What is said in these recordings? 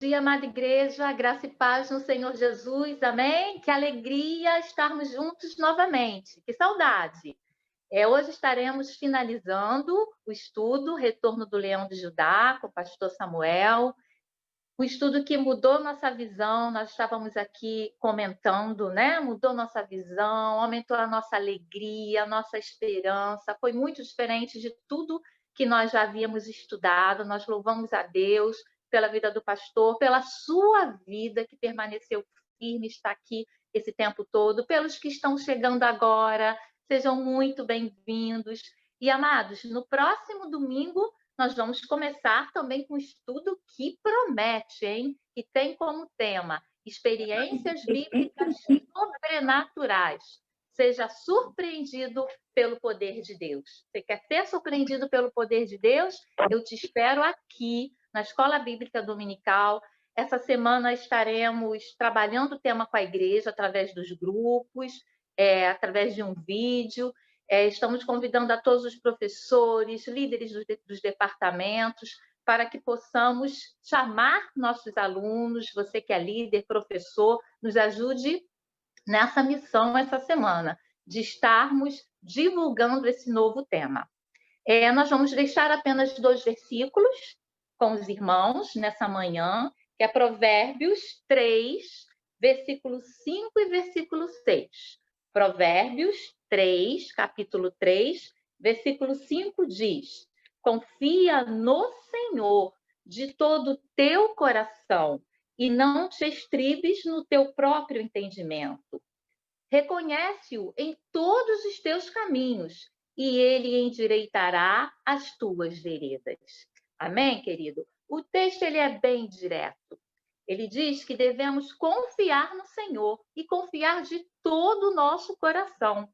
Dia, amada igreja, graça e paz no Senhor Jesus, amém? Que alegria estarmos juntos novamente, que saudade! Hoje estaremos finalizando o estudo Retorno do Leão de Judá, com o pastor Samuel, um estudo que mudou nossa visão, nós estávamos aqui comentando, né? Mudou nossa visão, aumentou a nossa alegria, a nossa esperança, foi muito diferente de tudo que nós já havíamos estudado. Nós louvamos a Deus pela vida do pastor, pela sua vida que permaneceu firme, está aqui esse tempo todo, pelos que estão chegando agora, sejam muito bem-vindos. E, amados, no próximo domingo nós vamos começar também com um estudo que promete, hein? Que tem como tema experiências bíblicas sobrenaturais. Seja surpreendido pelo poder de Deus. Você quer ser surpreendido pelo poder de Deus? Eu te espero aqui na Escola Bíblica Dominical. Essa semana estaremos trabalhando o tema com a igreja através dos grupos, através de um vídeo. Estamos convidando a todos os professores, líderes dos departamentos, para que possamos chamar nossos alunos. Você que é líder, professor, nos ajude nessa missão essa semana, de estarmos divulgando esse novo tema. Nós vamos deixar apenas 2 versículos com os irmãos nessa manhã, que é Provérbios 3, versículo 5 e versículo 6. Provérbios 3, capítulo 3, versículo 5 diz: confia no Senhor de todo o teu coração e não te estribes no teu próprio entendimento. Reconhece-o em todos os teus caminhos e ele endireitará as tuas veredas. Amém, querido? O texto ele é bem direto. Ele diz que devemos confiar no Senhor e confiar de todo o nosso coração.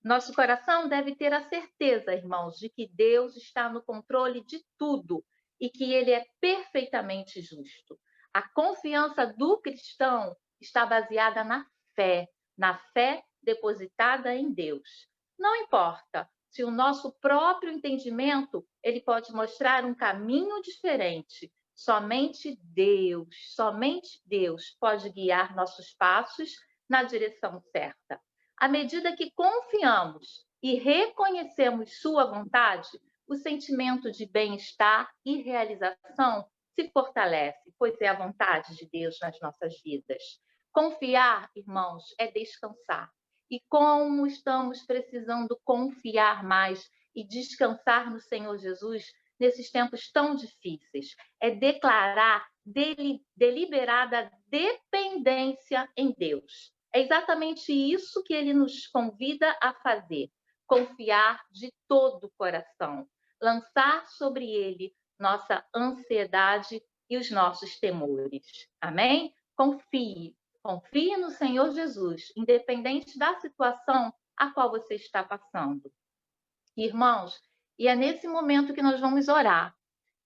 Nosso coração deve ter a certeza, irmãos, de que Deus está no controle de tudo e que ele é perfeitamente justo. A confiança do cristão está baseada na fé depositada em Deus. Não importa se o nosso próprio entendimento ele pode mostrar um caminho diferente. Somente Deus pode guiar nossos passos na direção certa. À medida que confiamos e reconhecemos sua vontade, o sentimento de bem-estar e realização se fortalece, pois é a vontade de Deus nas nossas vidas. Confiar, irmãos, é descansar. E como estamos precisando confiar mais e descansar no Senhor Jesus nesses tempos tão difíceis? É declarar deliberada dependência em Deus. É exatamente isso que ele nos convida a fazer. Confiar de todo o coração. Lançar sobre ele nossa ansiedade e os nossos temores. Amém? Confie no Senhor Jesus, independente da situação a qual você está passando. Irmãos, e é nesse momento que nós vamos orar.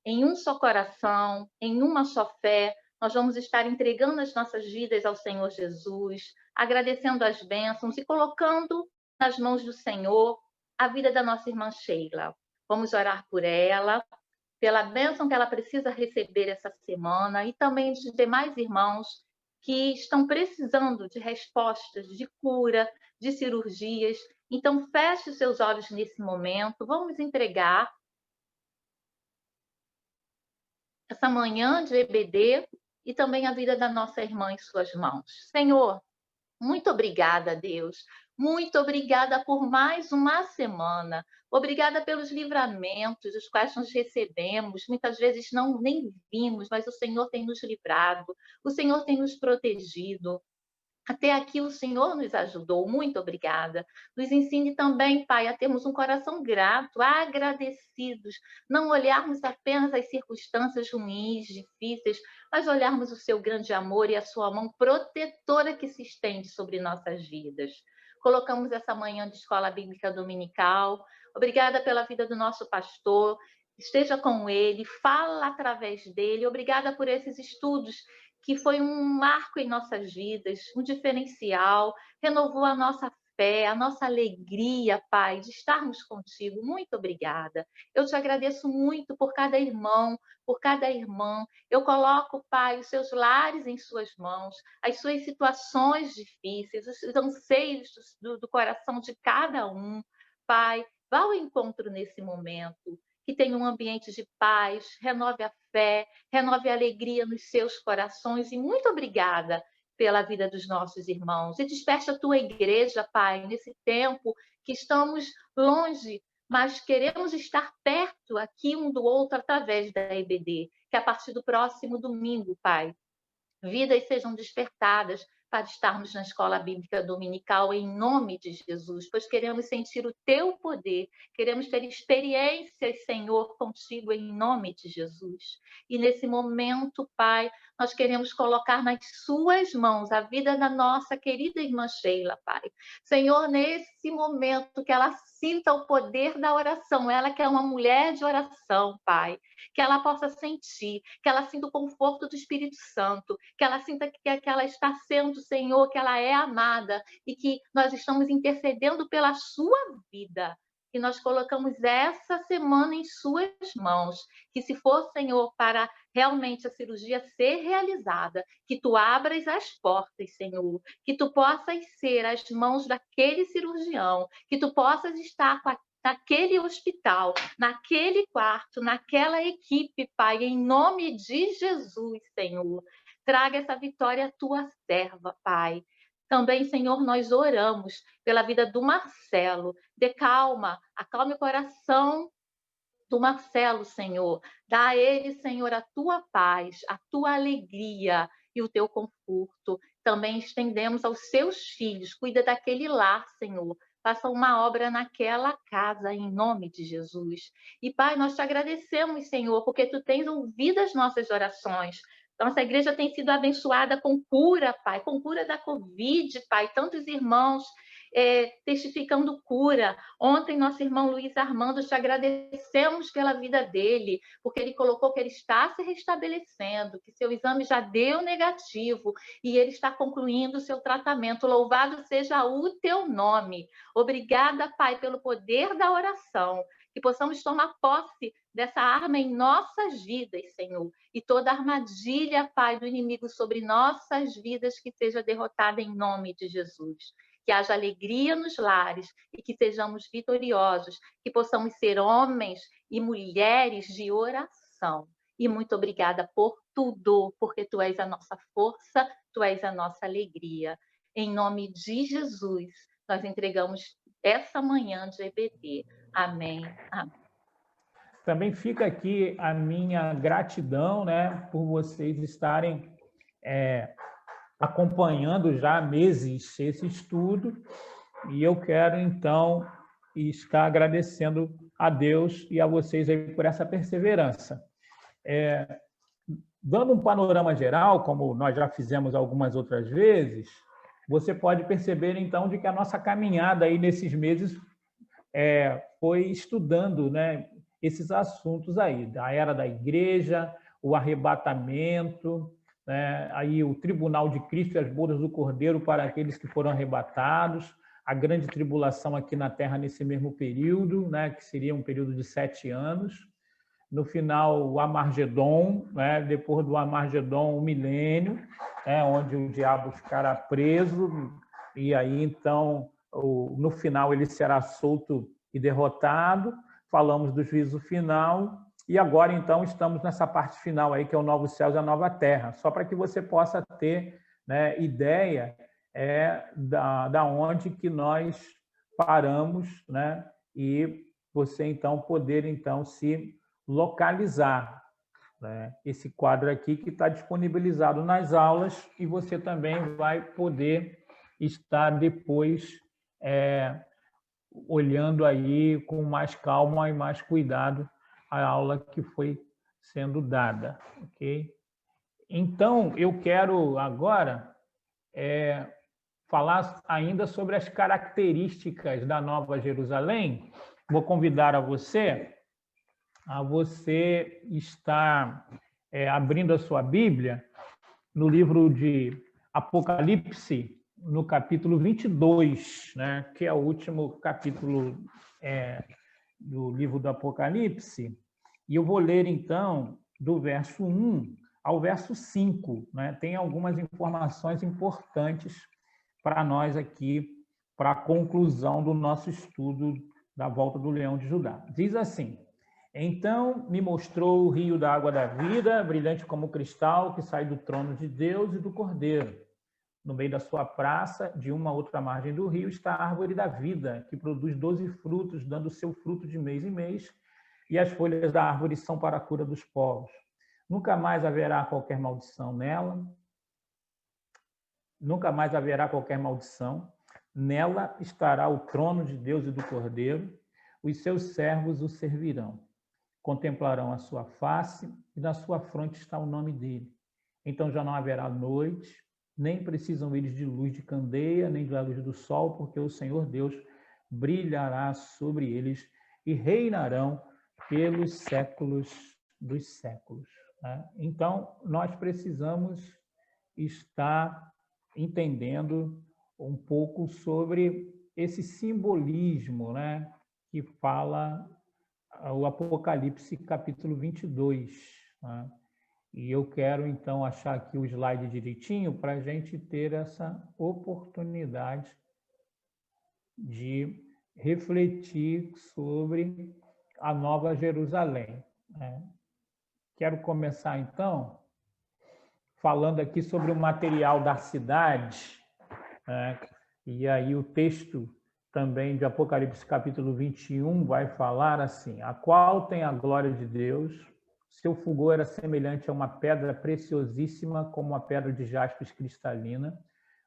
Em um só coração, em uma só fé, nós vamos estar entregando as nossas vidas ao Senhor Jesus, agradecendo as bênçãos e colocando nas mãos do Senhor a vida da nossa irmã Sheila. Vamos orar por ela, pela bênção que ela precisa receber essa semana e também de demais irmãos que estão precisando de respostas, de cura, de cirurgias. Então, feche os seus olhos nesse momento, vamos entregar essa manhã de EBD e também a vida da nossa irmã em suas mãos. Senhor, muito obrigada, Deus. Muito obrigada por mais uma semana. Obrigada pelos livramentos, os quais nós recebemos. Muitas vezes não nem vimos, mas o Senhor tem nos livrado. O Senhor tem nos protegido. Até aqui o Senhor nos ajudou, muito obrigada. Nos ensine também, Pai, a termos um coração grato, agradecidos, não olharmos apenas as circunstâncias ruins, difíceis, mas olharmos o seu grande amor e a sua mão protetora que se estende sobre nossas vidas. Colocamos essa manhã de escola bíblica dominical. Obrigada pela vida do nosso pastor. Esteja com ele, fala através dele. Obrigada por esses estudos que foi um marco em nossas vidas, um diferencial, renovou a nossa fé, a nossa alegria, Pai, de estarmos contigo. Muito obrigada. Eu te agradeço muito por cada irmão, por cada irmã. Eu coloco, Pai, os seus lares em suas mãos, as suas situações difíceis, os anseios do coração de cada um. Pai, vá ao encontro nesse momento, que tenha um ambiente de paz, renove a fé, renove a alegria nos seus corações. E muito obrigada pela vida dos nossos irmãos. E desperte a tua igreja, Pai, nesse tempo que estamos longe, mas queremos estar perto aqui um do outro através da EBD, que a partir do próximo domingo, Pai, vidas sejam despertadas para estarmos na escola bíblica dominical em nome de Jesus, pois queremos sentir o teu poder, queremos ter experiências, Senhor, contigo em nome de Jesus. E nesse momento, Pai, nós queremos colocar nas suas mãos a vida da nossa querida irmã Sheila, Pai. Senhor, nesse momento que ela sinta o poder da oração, ela que é uma mulher de oração, Pai, que ela possa sentir, que ela sinta o conforto do Espírito Santo, que ela sinta que ela está sendo, Senhor, que ela é amada e que nós estamos intercedendo pela sua vida. E nós colocamos essa semana em suas mãos, que se for, Senhor, para realmente a cirurgia ser realizada, que tu abras as portas, Senhor, que tu possas ser as mãos daquele cirurgião, que tu possas estar naquele hospital, naquele quarto, naquela equipe, Pai, em nome de Jesus, Senhor. Traga essa vitória à tua serva, Pai. Também, Senhor, nós oramos pela vida do Marcelo. Dê calma, acalme o coração do Marcelo, Senhor. Dá a ele, Senhor, a tua paz, a tua alegria e o teu conforto. Também estendemos aos seus filhos. Cuida daquele lar, Senhor. Faça uma obra naquela casa, em nome de Jesus. E, Pai, nós te agradecemos, Senhor, porque tu tens ouvido as nossas orações. Nossa igreja tem sido abençoada com cura, Pai, com cura da Covid, Pai. Tantos irmãos testificando cura. Ontem, nosso irmão Luiz Armando, te agradecemos pela vida dele, porque ele colocou que ele está se restabelecendo, que seu exame já deu negativo e ele está concluindo o seu tratamento. Louvado seja o teu nome. Obrigada, Pai, pelo poder da oração, que possamos tomar posse dessa arma em nossas vidas, Senhor, e toda armadilha, Pai, do inimigo sobre nossas vidas que seja derrotada em nome de Jesus. Que haja alegria nos lares e que sejamos vitoriosos, que possamos ser homens e mulheres de oração. E muito obrigada por tudo, porque tu és a nossa força, tu és a nossa alegria. Em nome de Jesus, nós entregamos essa manhã de EBD. Amém. Amém. Também fica aqui a minha gratidão, né, por vocês estarem acompanhando já há meses esse estudo, e eu quero, então, estar agradecendo a Deus e a vocês aí por essa perseverança. Dando um panorama geral, como nós já fizemos algumas outras vezes, você pode perceber, então, de que a nossa caminhada aí nesses meses foi estudando, né, esses assuntos aí, da era da igreja, o arrebatamento, né, aí o tribunal de Cristo e as bodas do Cordeiro para aqueles que foram arrebatados, a grande tribulação aqui na Terra nesse mesmo período, né, que seria um período de 7 anos. No final, o Amargedon, né, depois do Amargedon, o milênio, né, onde o diabo ficará preso, e aí, então, no final, ele será solto e derrotado. Falamos do juízo final, e agora, então, estamos nessa parte final aí, que é o novo céu e a nova terra, só para que você possa ter, né, ideia da onde que nós paramos, né, e você, então, poder, então, se localizar, né, esse quadro aqui que está disponibilizado nas aulas, e você também vai poder estar depois olhando aí com mais calma e mais cuidado a aula que foi sendo dada, ok? Então, eu quero agora falar ainda sobre as características da Nova Jerusalém. Vou convidar a você estar abrindo a sua Bíblia no livro de Apocalipse, no capítulo 22, né, que é o último capítulo do livro do Apocalipse, e eu vou ler, então, do verso 1 ao verso 5. Né? Tem algumas informações importantes para nós aqui, para a conclusão do nosso estudo da volta do leão de Judá. Diz assim: então me mostrou o rio da água da vida, brilhante como cristal, que sai do trono de Deus e do Cordeiro. No meio da sua praça, de uma a outra margem do rio, está a árvore da vida, que produz 12 frutos, dando seu fruto de mês em mês, e as folhas da árvore são para a cura dos povos. Nunca mais haverá qualquer maldição nela. Nunca mais haverá qualquer maldição. Nela estará o trono de Deus e do Cordeiro. Os seus servos o servirão. Contemplarão a sua face, e na sua fronte está o nome dele. Então já não haverá noite, nem precisam eles de luz de candeia, nem da luz do sol, porque o Senhor Deus brilhará sobre eles e reinarão pelos séculos dos séculos. Então, nós precisamos estar entendendo um pouco sobre esse simbolismo, né, que fala o Apocalipse capítulo 22. Né? E eu quero, então, achar aqui o slide direitinho para a gente ter essa oportunidade de refletir sobre a Nova Jerusalém. Né? Quero começar, então, falando aqui sobre o material da cidade. Né? E aí o texto também de Apocalipse capítulo 21 vai falar assim: a qual tem a glória de Deus. Seu fulgor era semelhante a uma pedra preciosíssima, como a pedra de jaspis cristalina.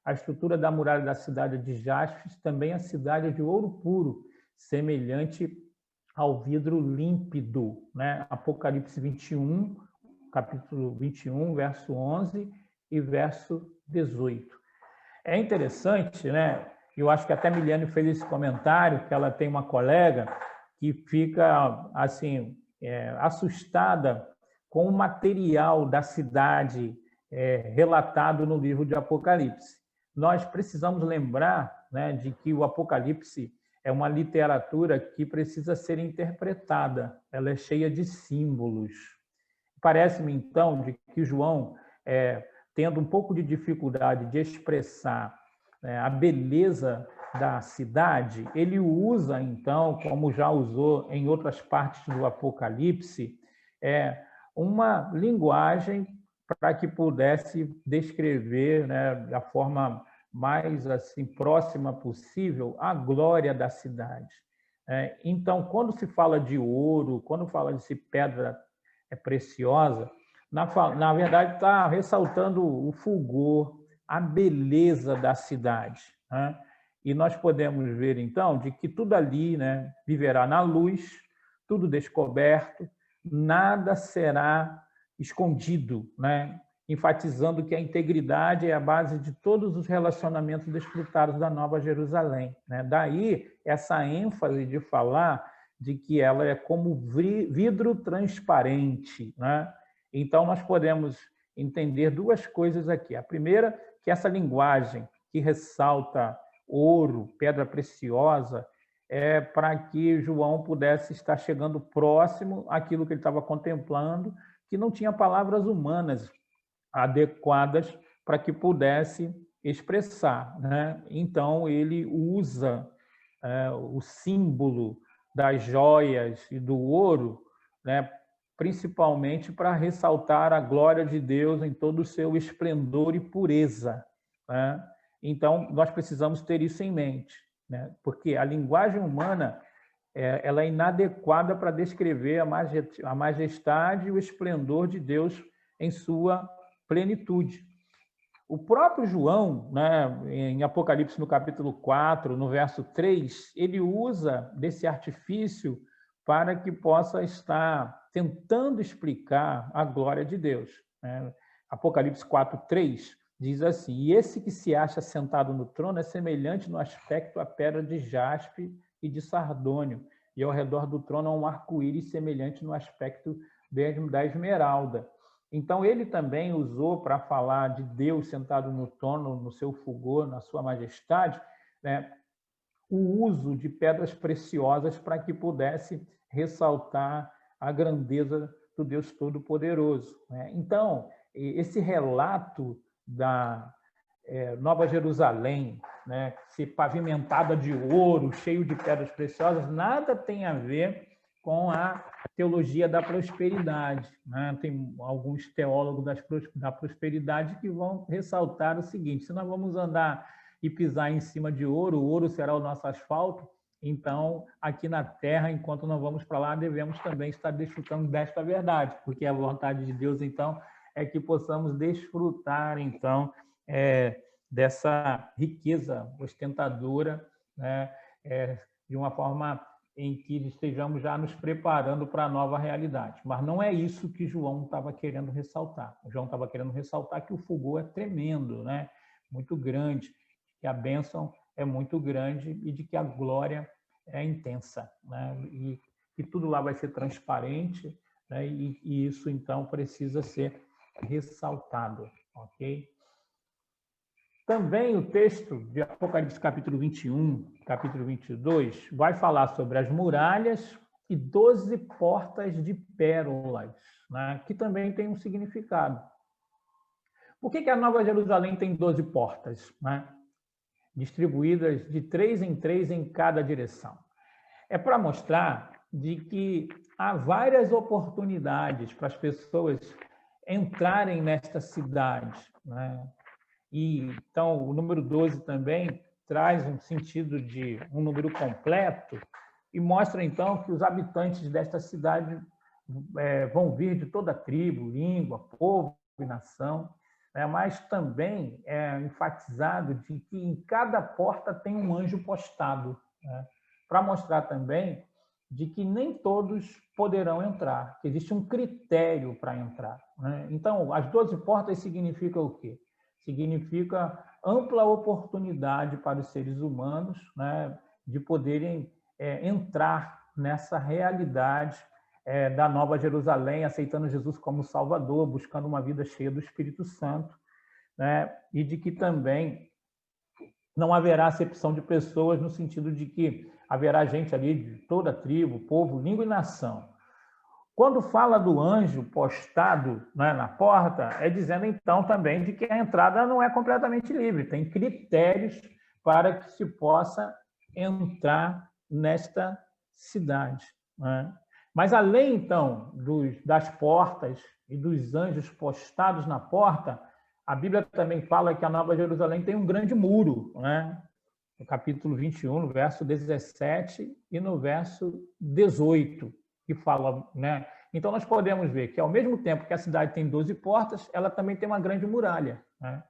A estrutura da muralha da cidade é de jaspis, também a cidade é de ouro puro, semelhante ao vidro límpido. Né? Apocalipse 21, capítulo 21, verso 11 e verso 18. É interessante, né? Eu acho que até a Miliane fez esse comentário, que ela tem uma colega que fica assim assustada com o material da cidade relatado no livro de Apocalipse. Nós precisamos lembrar, né, de que o Apocalipse é uma literatura que precisa ser interpretada, ela é cheia de símbolos. Parece-me, então, de que João, tendo um pouco de dificuldade de expressar a beleza da cidade, ele usa, então, como já usou em outras partes do Apocalipse, uma linguagem para que pudesse descrever, né, da forma mais assim próxima possível a glória da cidade. Então, quando se fala de ouro, quando fala de pedra preciosa, na verdade está ressaltando o fulgor, a beleza da cidade. Né? E nós podemos ver, então, de que tudo ali, né, viverá na luz, tudo descoberto, nada será escondido, né? Enfatizando que a integridade é a base de todos os relacionamentos desfrutados da Nova Jerusalém. Né? Daí essa ênfase de falar de que ela é como vidro transparente. Né? Então, nós podemos entender duas coisas aqui. A primeira, que essa linguagem que ressalta ouro, pedra preciosa, para que João pudesse estar chegando próximo àquilo que ele estava contemplando, que não tinha palavras humanas adequadas para que pudesse expressar. Né? Então, ele usa o símbolo das joias e do ouro, né, principalmente para ressaltar a glória de Deus em todo o seu esplendor e pureza. Né? Então, nós precisamos ter isso em mente, né? Porque a linguagem humana ela é inadequada para descrever a majestade e o esplendor de Deus em sua plenitude. O próprio João, né, em Apocalipse, no capítulo 4, no verso 3, ele usa desse artifício para que possa estar tentando explicar a glória de Deus. Né? Apocalipse 4, 3 diz assim: e esse que se acha sentado no trono é semelhante no aspecto à pedra de jaspe e de sardônio, e ao redor do trono há um arco-íris semelhante no aspecto da esmeralda. Então, ele também usou para falar de Deus sentado no trono, no seu fulgor, na sua majestade, né, o uso de pedras preciosas para que pudesse ressaltar a grandeza do Deus Todo-Poderoso, né? Então, esse relato da Nova Jerusalém, né, ser pavimentada de ouro, cheio de pedras preciosas, nada tem a ver com a teologia da prosperidade, né? Tem alguns teólogos da prosperidade que vão ressaltar o seguinte: se nós vamos andar e pisar em cima de ouro, o ouro será o nosso asfalto, então, aqui na terra, enquanto não vamos para lá, devemos também estar desfrutando desta verdade, porque a vontade de Deus, então, é que possamos desfrutar, então, dessa riqueza ostentadora, né, de uma forma em que estejamos já nos preparando para a nova realidade. Mas não é isso que João estava querendo ressaltar. O João estava querendo ressaltar que o fulgor é tremendo, né? Muito grande, que a bênção é muito grande e de que a glória é intensa, né? E que tudo lá vai ser transparente, né? E isso, então, precisa ser ressaltado, ok? Também o texto de Apocalipse capítulo 21, capítulo 22, vai falar sobre as muralhas e 12 portas de pérolas, né? Que também tem um significado. Por que a Nova Jerusalém tem 12 portas, né? Distribuídas de 3 em 3 em cada direção? É para mostrar de que há várias oportunidades para as pessoas entrarem nesta cidade, né? E, então, o número 12 também traz um sentido de um número completo e mostra, então, que os habitantes desta cidade vão vir de toda tribo, língua, povo e nação, né? Mas também é enfatizado de que em cada porta tem um anjo postado, né? Para mostrar também de que nem todos poderão entrar, que existe um critério para entrar, né? Então, as 12 portas significam o quê? Significa ampla oportunidade para os seres humanos, né, de poderem entrar nessa realidade da Nova Jerusalém, aceitando Jesus como Salvador, buscando uma vida cheia do Espírito Santo, né, e de que também não haverá acepção de pessoas no sentido de que haverá gente ali de toda tribo, povo, língua e nação. Quando fala do anjo postado, né, na porta, é dizendo então também de que a entrada não é completamente livre, tem critérios para que se possa entrar nesta cidade, né? Mas além então das portas e dos anjos postados na porta, a Bíblia também fala que a Nova Jerusalém tem um grande muro, né? No capítulo 21, no verso 17 e no verso 18. Que fala, né? Então, nós podemos ver que, ao mesmo tempo que a cidade tem 12 portas, ela também tem uma grande muralha, né?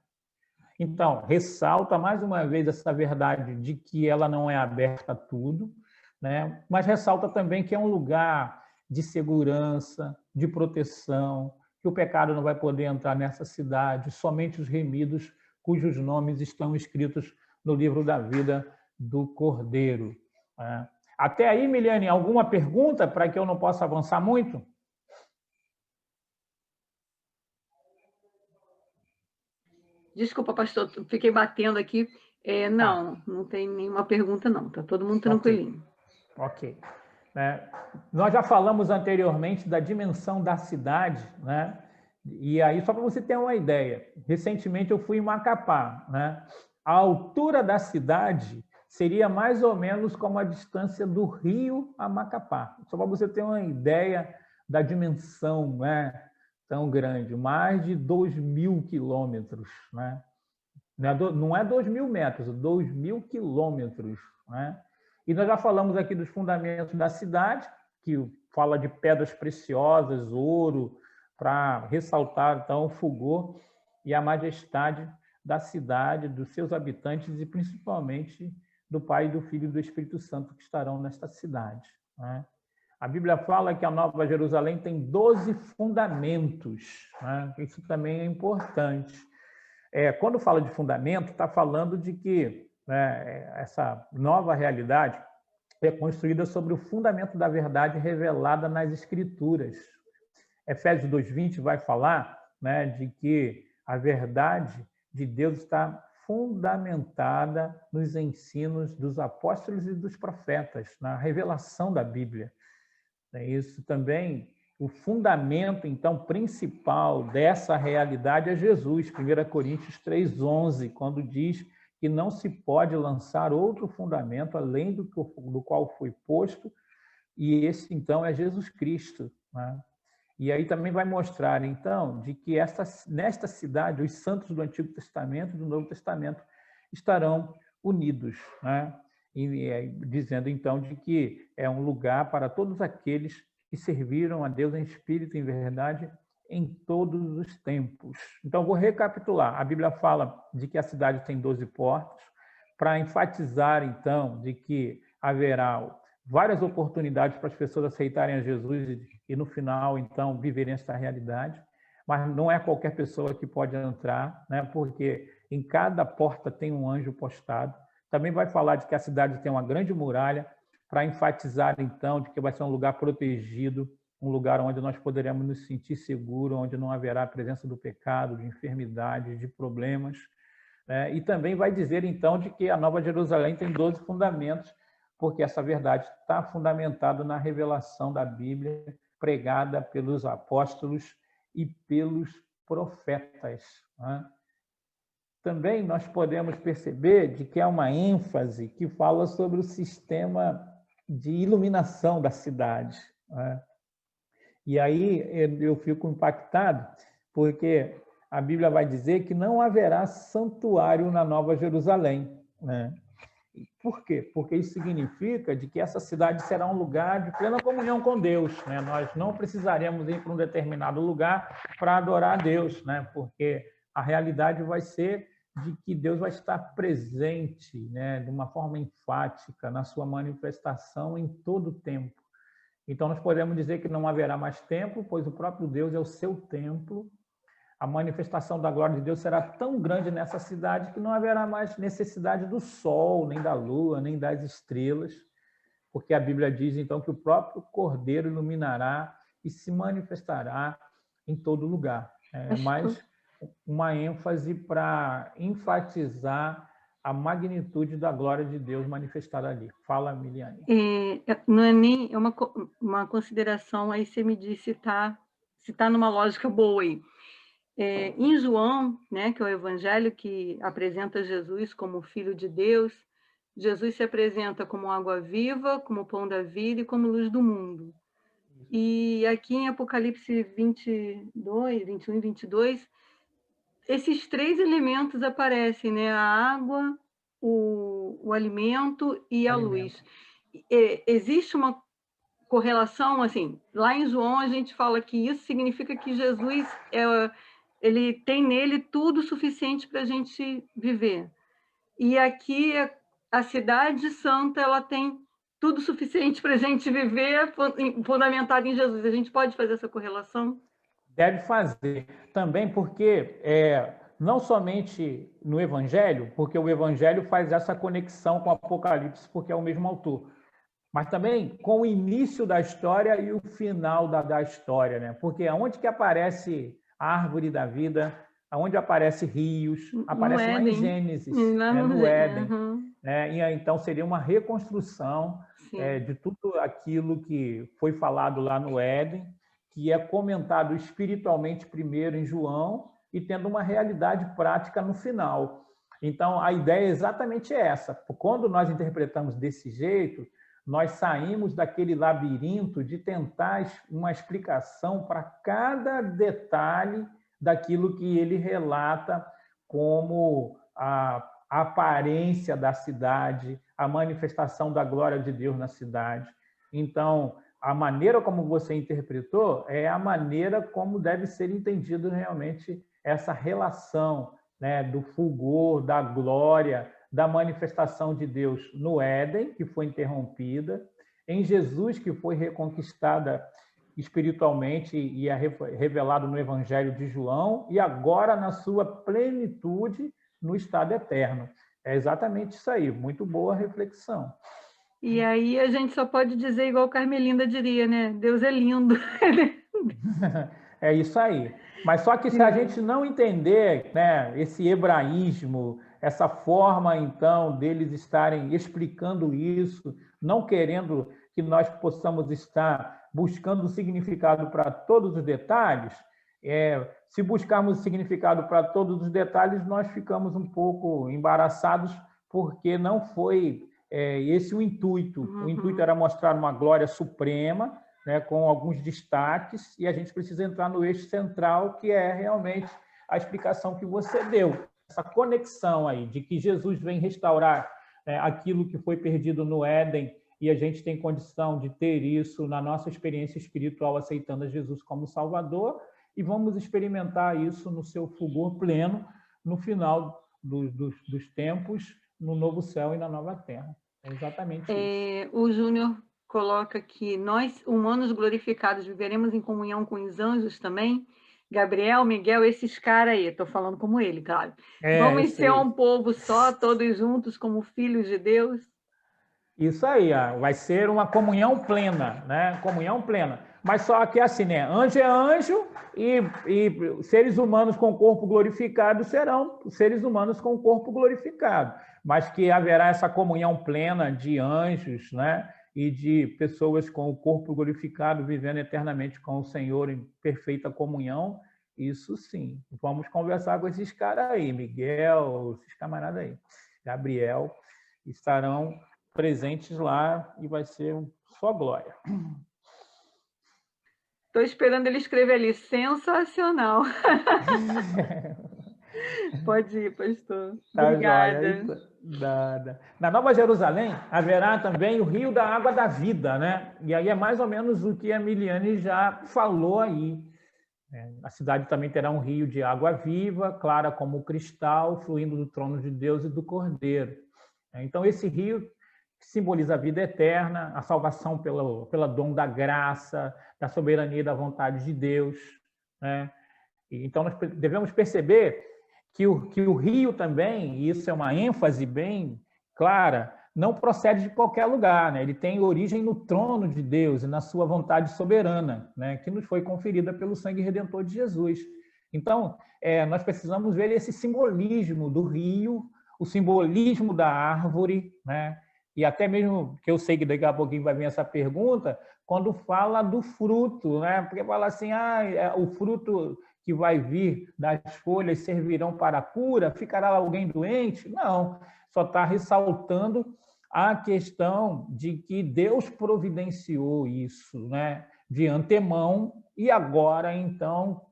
Então, ressalta mais uma vez essa verdade de que ela não é aberta a tudo, né? Mas ressalta também que é um lugar de segurança, de proteção, que o pecado não vai poder entrar nessa cidade, somente os remidos cujos nomes estão escritos no livro da vida do Cordeiro, né? Até aí, Miliane, alguma pergunta para que eu não possa avançar muito? Desculpa, pastor, fiquei batendo aqui. Não tem nenhuma pergunta, não. Está todo mundo tranquilinho. Ok. Nós já falamos anteriormente da dimensão da cidade, né? E aí, só para você ter uma ideia, recentemente eu fui em Macapá, né? A altura da cidade seria mais ou menos como a distância do Rio a Macapá. Só para você ter uma ideia da dimensão, né, tão grande, mais de 2.000 quilômetros, né? Não é 2.000 metros, 2.000 quilômetros, né? E nós já falamos aqui dos fundamentos da cidade, que fala de pedras preciosas, ouro, para ressaltar então o fulgor e a majestade da cidade, dos seus habitantes e principalmente do Pai, do Filho e do Espírito Santo que estarão nesta cidade, né? A Bíblia fala que a Nova Jerusalém tem 12 fundamentos, né? Isso também é importante. Quando fala de fundamento, está falando de que, né, essa nova realidade é construída sobre o fundamento da verdade revelada nas Escrituras. Efésios 2:20 vai falar, né, de que a verdade de Deus está fundamentada nos ensinos dos apóstolos e dos profetas, na revelação da Bíblia. Isso também, o fundamento, então, principal dessa realidade é Jesus, 1 Coríntios 3:11, quando diz que não se pode lançar outro fundamento além do qual foi posto, e esse, então, é Jesus Cristo, né? E aí também vai mostrar, então, de que nesta cidade, os santos do Antigo Testamento e do Novo Testamento estarão unidos, né? E dizendo, então, de que é um lugar para todos aqueles que serviram a Deus em espírito e em verdade em todos os tempos. Então, vou recapitular. A Bíblia fala de que a cidade tem 12 portas, para enfatizar, então, de que haverá várias oportunidades para as pessoas aceitarem a Jesus e, no final, então, viverem essa realidade. Mas não é qualquer pessoa que pode entrar, né? Porque em cada porta tem um anjo postado. Também vai falar de que a cidade tem uma grande muralha, para enfatizar, então, de que vai ser um lugar protegido, um lugar onde nós poderemos nos sentir seguros, onde não haverá a presença do pecado, de enfermidade, de problemas. E também vai dizer, então, de que a Nova Jerusalém tem 12 fundamentos, porque essa verdade está fundamentada na revelação da Bíblia, pregada pelos apóstolos e pelos profetas, né? Também nós podemos perceber de que há uma ênfase que fala sobre o sistema de iluminação da cidade, né? E aí eu fico impactado, porque a Bíblia vai dizer que não haverá santuário na Nova Jerusalém, né? Por quê? Porque isso significa de que essa cidade será um lugar de plena comunhão com Deus, né? Nós não precisaremos ir para um determinado lugar para adorar a Deus, né? Porque a realidade vai ser de que Deus vai estar presente, né, de uma forma enfática na sua manifestação em todo o tempo. Então, nós podemos dizer que não haverá mais templo, pois o próprio Deus é o seu templo. A manifestação da glória de Deus será tão grande nessa cidade que não haverá mais necessidade do sol, nem da lua, nem das estrelas, porque a Bíblia diz, então, que o próprio Cordeiro iluminará e se manifestará em todo lugar. Mas uma ênfase para enfatizar a magnitude da glória de Deus manifestada ali. Fala, Miliane. Não é nem uma consideração, aí você me diz se está numa lógica boa aí. Em João, né, que é o evangelho que apresenta Jesus como Filho de Deus, Jesus se apresenta como água viva, como pão da vida e como luz do mundo. E aqui em Apocalipse 22, 21 e 22, esses três elementos aparecem, né? A água, o alimento e a luz. Existe uma correlação, assim, lá em João a gente fala que isso significa que Jesus, ele tem nele tudo suficiente para a gente viver. E aqui a cidade santa, ela tem tudo suficiente para a gente viver, fundamentado em Jesus. A gente pode fazer essa correlação? Deve fazer. Também porque, não somente no Evangelho, porque o Evangelho faz essa conexão com o Apocalipse, porque é o mesmo autor, mas também com o início da história e o final da história, né? Porque aonde que aparece a árvore da vida, aonde aparece rios, aparece lá em Gênesis, no Éden. Né? E então seria uma reconstrução de tudo aquilo que foi falado lá no Éden, que é comentado espiritualmente primeiro em João e tendo uma realidade prática no final. Então, a ideia é exatamente essa. Quando nós interpretamos desse jeito, nós saímos daquele labirinto de tentar uma explicação para cada detalhe daquilo que ele relata como a aparência da cidade, a manifestação da glória de Deus na cidade. Então, a maneira como você interpretou é a maneira como deve ser entendido realmente essa relação, né, do fulgor, da glória, da manifestação de Deus no Éden, que foi interrompida, em Jesus, que foi reconquistada espiritualmente e é revelado no Evangelho de João, e agora na sua plenitude no estado eterno. É exatamente isso aí, muito boa reflexão. E aí a gente só pode dizer igual Carmelinda diria, né? Deus é lindo, É isso aí. Mas só que se a gente não entender, né, esse hebraísmo, essa forma, então, deles estarem explicando isso, não querendo que nós possamos estar buscando o significado para todos os detalhes, se buscarmos significado para todos os detalhes, nós ficamos um pouco embaraçados, porque não foi esse o intuito. O intuito era mostrar uma glória suprema, né, com alguns destaques, e a gente precisa entrar no eixo central, que é realmente a explicação que você deu, essa conexão aí, de que Jesus vem restaurar aquilo que foi perdido no Éden, e a gente tem condição de ter isso na nossa experiência espiritual, aceitando a Jesus como Salvador, e vamos experimentar isso no seu fulgor pleno, no final dos tempos, no novo céu e na nova terra. É exatamente isso. O Júnior coloca que nós, humanos glorificados, viveremos em comunhão com os anjos também. Gabriel, Miguel, esses caras aí, estou falando como ele, claro. Vamos ser um povo só, todos juntos, como filhos de Deus? Isso aí, vai ser uma comunhão plena, né? Comunhão plena. Mas só que assim, né? Anjo é anjo e seres humanos com corpo glorificado serão seres humanos com corpo glorificado. Mas que haverá essa comunhão plena de anjos, né? E de pessoas com o corpo glorificado vivendo eternamente com o Senhor em perfeita comunhão, isso sim. Vamos conversar com esses caras aí, Miguel, esses camaradas aí, Gabriel, estarão presentes lá e vai ser só glória. Estou esperando ele escrever ali, sensacional. Pode ir, pastor. Tá, obrigada. Joia. Na Nova Jerusalém haverá também o rio da água da vida, né? E aí é mais ou menos o que a Miliane já falou aí. A cidade também terá um rio de água viva, clara como cristal, fluindo do trono de Deus e do Cordeiro. Então, esse rio simboliza a vida eterna, a salvação pela dom da graça, da soberania e da vontade de Deus, né? Então, nós devemos perceber que o rio também, e isso é uma ênfase bem clara, não procede de qualquer lugar, né? Ele tem origem no trono de Deus e na sua vontade soberana, né? Que nos foi conferida pelo sangue redentor de Jesus. Então, nós precisamos ver esse simbolismo do rio, o simbolismo da árvore, né? E até mesmo, que eu sei que daqui a pouquinho vai vir essa pergunta, quando fala do fruto, né? Porque fala assim, o fruto que vai vir das folhas servirão para a cura, ficará alguém doente? Não, só está ressaltando a questão de que Deus providenciou isso, né? De antemão, e agora, então,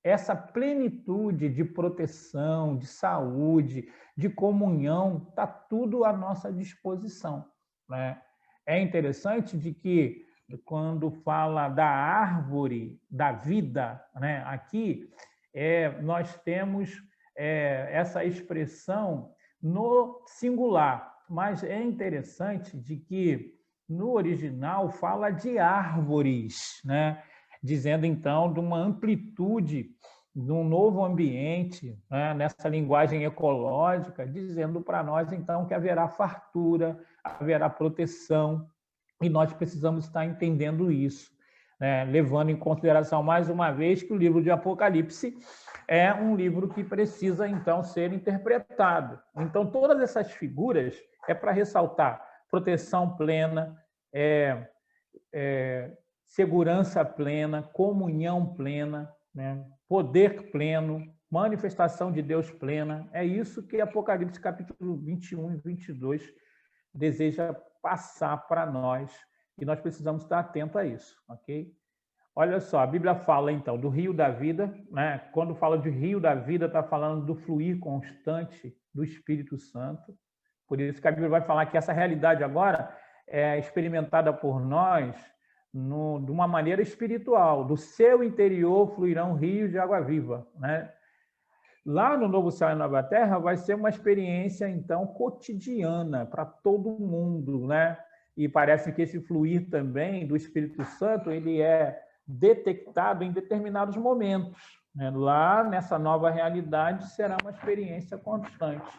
essa plenitude de proteção, de saúde, de comunhão, está tudo à nossa disposição, né? É interessante de que, quando fala da árvore da vida, né, aqui, nós temos essa expressão no singular, mas é interessante de que, no original, fala de árvores, né? Dizendo, então, de uma amplitude, de um novo ambiente, né? Nessa linguagem ecológica, dizendo para nós, então, que haverá fartura, haverá proteção, e nós precisamos estar entendendo isso, né? Levando em consideração, mais uma vez, que o livro de Apocalipse é um livro que precisa, então, ser interpretado. Então, todas essas figuras é para ressaltar proteção plena, segurança plena, comunhão plena, né? Poder pleno, manifestação de Deus plena. É isso que Apocalipse capítulo 21 e 22 deseja passar para nós, e nós precisamos estar atentos a isso, ok? Olha só, a Bíblia fala, então, do rio da vida, né? Quando fala de rio da vida, está falando do fluir constante do Espírito Santo. Por isso que a Bíblia vai falar que essa realidade agora é experimentada por nós de uma maneira espiritual. Do seu interior fluirão rios de água viva, né? Lá no Novo Céu e Nova Terra vai ser uma experiência, então, cotidiana para todo mundo, né? E parece que esse fluir também do Espírito Santo, ele é detectado em determinados momentos, né? Lá, nessa nova realidade, será uma experiência constante.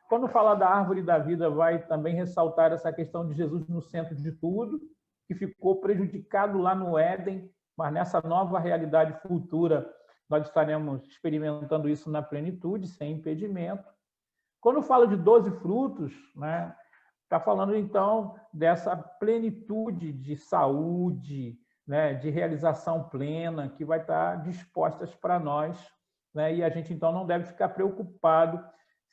Quando fala da árvore da vida, vai também ressaltar essa questão de Jesus no centro de tudo, que ficou prejudicado lá no Éden, mas nessa nova realidade futura, nós estaremos experimentando isso na plenitude, sem impedimento. Quando fala de 12 frutos, né, está falando, então, dessa plenitude de saúde, né, de realização plena, que vai estar dispostas para nós, né, e a gente, então, não deve ficar preocupado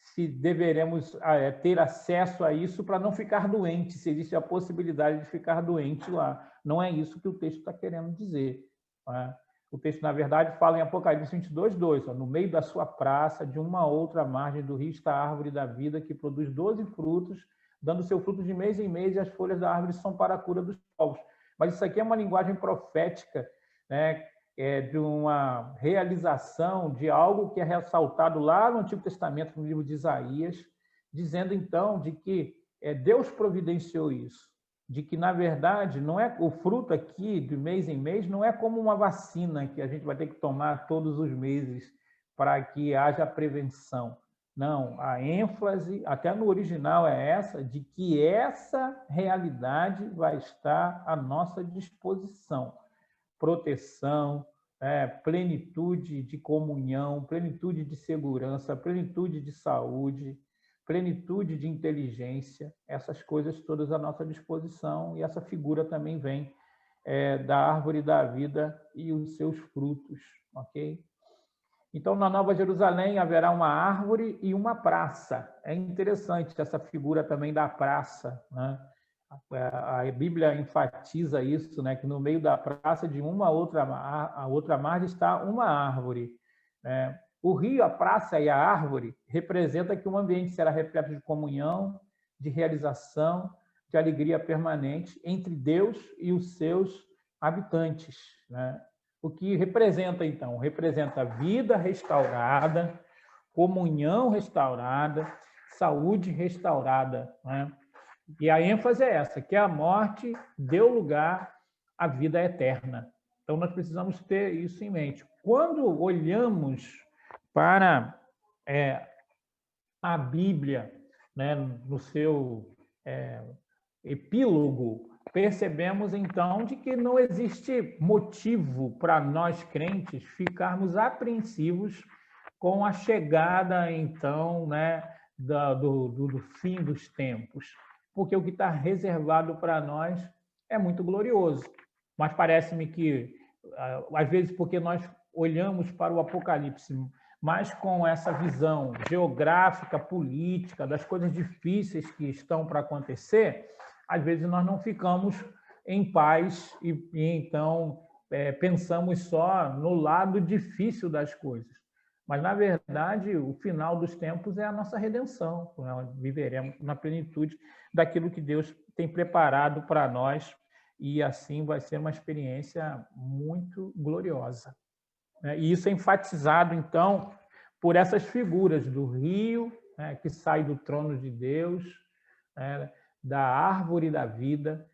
se deveremos ter acesso a isso para não ficar doente, se existe a possibilidade de ficar doente lá. Não é isso que o texto está querendo dizer. Né? O texto, na verdade, fala em Apocalipse 22:2, no meio da sua praça, de uma outra margem do rio, está a árvore da vida, que produz 12 frutos, dando seu fruto de mês em mês, e as folhas da árvore são para a cura dos povos. Mas isso aqui é uma linguagem profética, né? De uma realização de algo que é ressaltado lá no Antigo Testamento, no livro de Isaías, dizendo, então, de que Deus providenciou isso, de que, na verdade, não é o fruto aqui, de mês em mês, não é como uma vacina que a gente vai ter que tomar todos os meses para que haja prevenção. Não, a ênfase, até no original, é essa, de que essa realidade vai estar à nossa disposição. Proteção, plenitude de comunhão, plenitude de segurança, plenitude de saúde, plenitude de inteligência, essas coisas todas à nossa disposição, e essa figura também vem da árvore da vida e os seus frutos, ok? Então, na Nova Jerusalém haverá uma árvore e uma praça. É interessante essa figura também da praça, né? A Bíblia enfatiza isso, né? Que no meio da praça, de uma a outra margem, está uma árvore. Né? O rio, a praça e a árvore representa que o ambiente será repleto de comunhão, de realização, de alegria permanente entre Deus e os seus habitantes. Né? O que representa, então? Representa vida restaurada, comunhão restaurada, saúde restaurada, né? E a ênfase é essa, que a morte deu lugar à vida eterna. Então, nós precisamos ter isso em mente. Quando olhamos para a Bíblia, né, no seu epílogo, percebemos, então, de que não existe motivo para nós, crentes, ficarmos apreensivos com a chegada, então, né, do fim dos tempos. Porque o que está reservado para nós é muito glorioso. Mas parece-me que, às vezes, porque nós olhamos para o Apocalipse, mas com essa visão geográfica, política, das coisas difíceis que estão para acontecer, às vezes nós não ficamos em paz e então pensamos só no lado difícil das coisas. Mas, na verdade, o final dos tempos é a nossa redenção. Nós viveremos na plenitude daquilo que Deus tem preparado para nós, e assim vai ser uma experiência muito gloriosa. E isso é enfatizado, então, por essas figuras do rio, que sai do trono de Deus, da árvore da vida,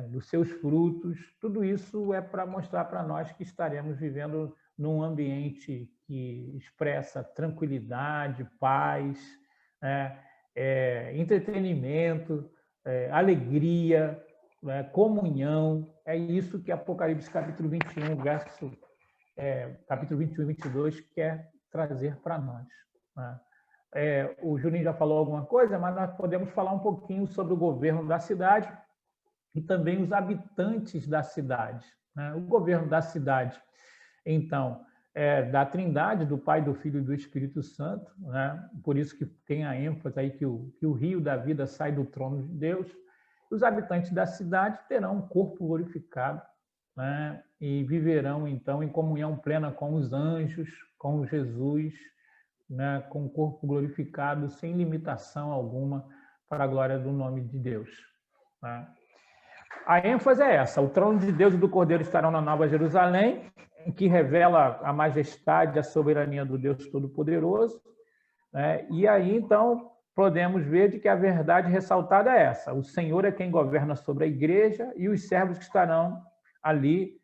dos seus frutos. Tudo isso é para mostrar para nós que estaremos vivendo num ambiente que expressa tranquilidade, paz, entretenimento, alegria, comunhão. É isso que Apocalipse capítulo 21, capítulo 21 e 22 quer trazer para nós. Né? O Juninho já falou alguma coisa, mas nós podemos falar um pouquinho sobre o governo da cidade e também os habitantes da cidade. Né? O governo da cidade, então, da Trindade, do Pai, do Filho e do Espírito Santo, né? Por isso que tem a ênfase aí que o rio da vida sai do trono de Deus. Os habitantes da cidade terão um corpo glorificado, né? E viverão, então, em comunhão plena com os anjos, com Jesus, né? Com o corpo glorificado, sem limitação alguma, para a glória do nome de Deus. Né? A ênfase é essa: o trono de Deus e do Cordeiro estarão na Nova Jerusalém, que revela a majestade e a soberania do Deus Todo-Poderoso. Né? E aí, então, podemos ver de que a verdade ressaltada é essa: o Senhor é quem governa sobre a igreja, e os servos que estarão ali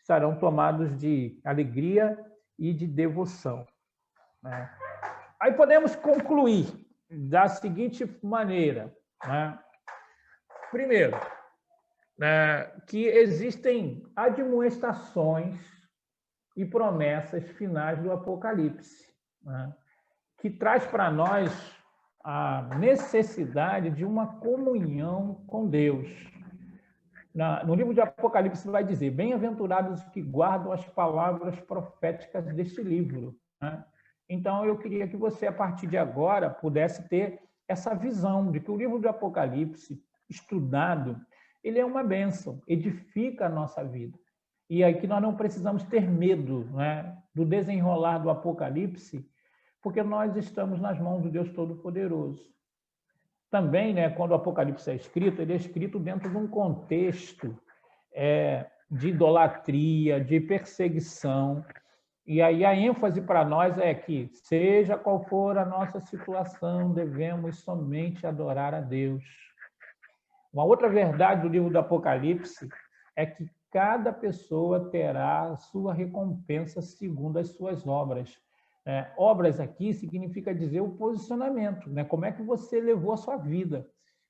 estarão tomados de alegria e de devoção. Né? Aí podemos concluir da seguinte maneira. Né? Primeiro, que existem admoestações e promessas finais do Apocalipse, né, que traz para nós a necessidade de uma comunhão com Deus. No livro de Apocalipse vai dizer: bem-aventurados os que guardam as palavras proféticas deste livro, né? Então, eu queria que você, a partir de agora, pudesse ter essa visão de que o livro de Apocalipse, estudado, ele é uma bênção, edifica a nossa vida. E aí que nós não precisamos ter medo, né, do desenrolar do Apocalipse, porque nós estamos nas mãos do Deus Todo-Poderoso. Também, né, quando o Apocalipse é escrito, ele é escrito dentro de um contexto de idolatria, de perseguição. E aí a ênfase para nós é que, seja qual for a nossa situação, devemos somente adorar a Deus. Uma outra verdade do livro do Apocalipse é que cada pessoa terá a sua recompensa segundo as suas obras. Obras aqui significa dizer o posicionamento, né? Como é que você levou a sua vida,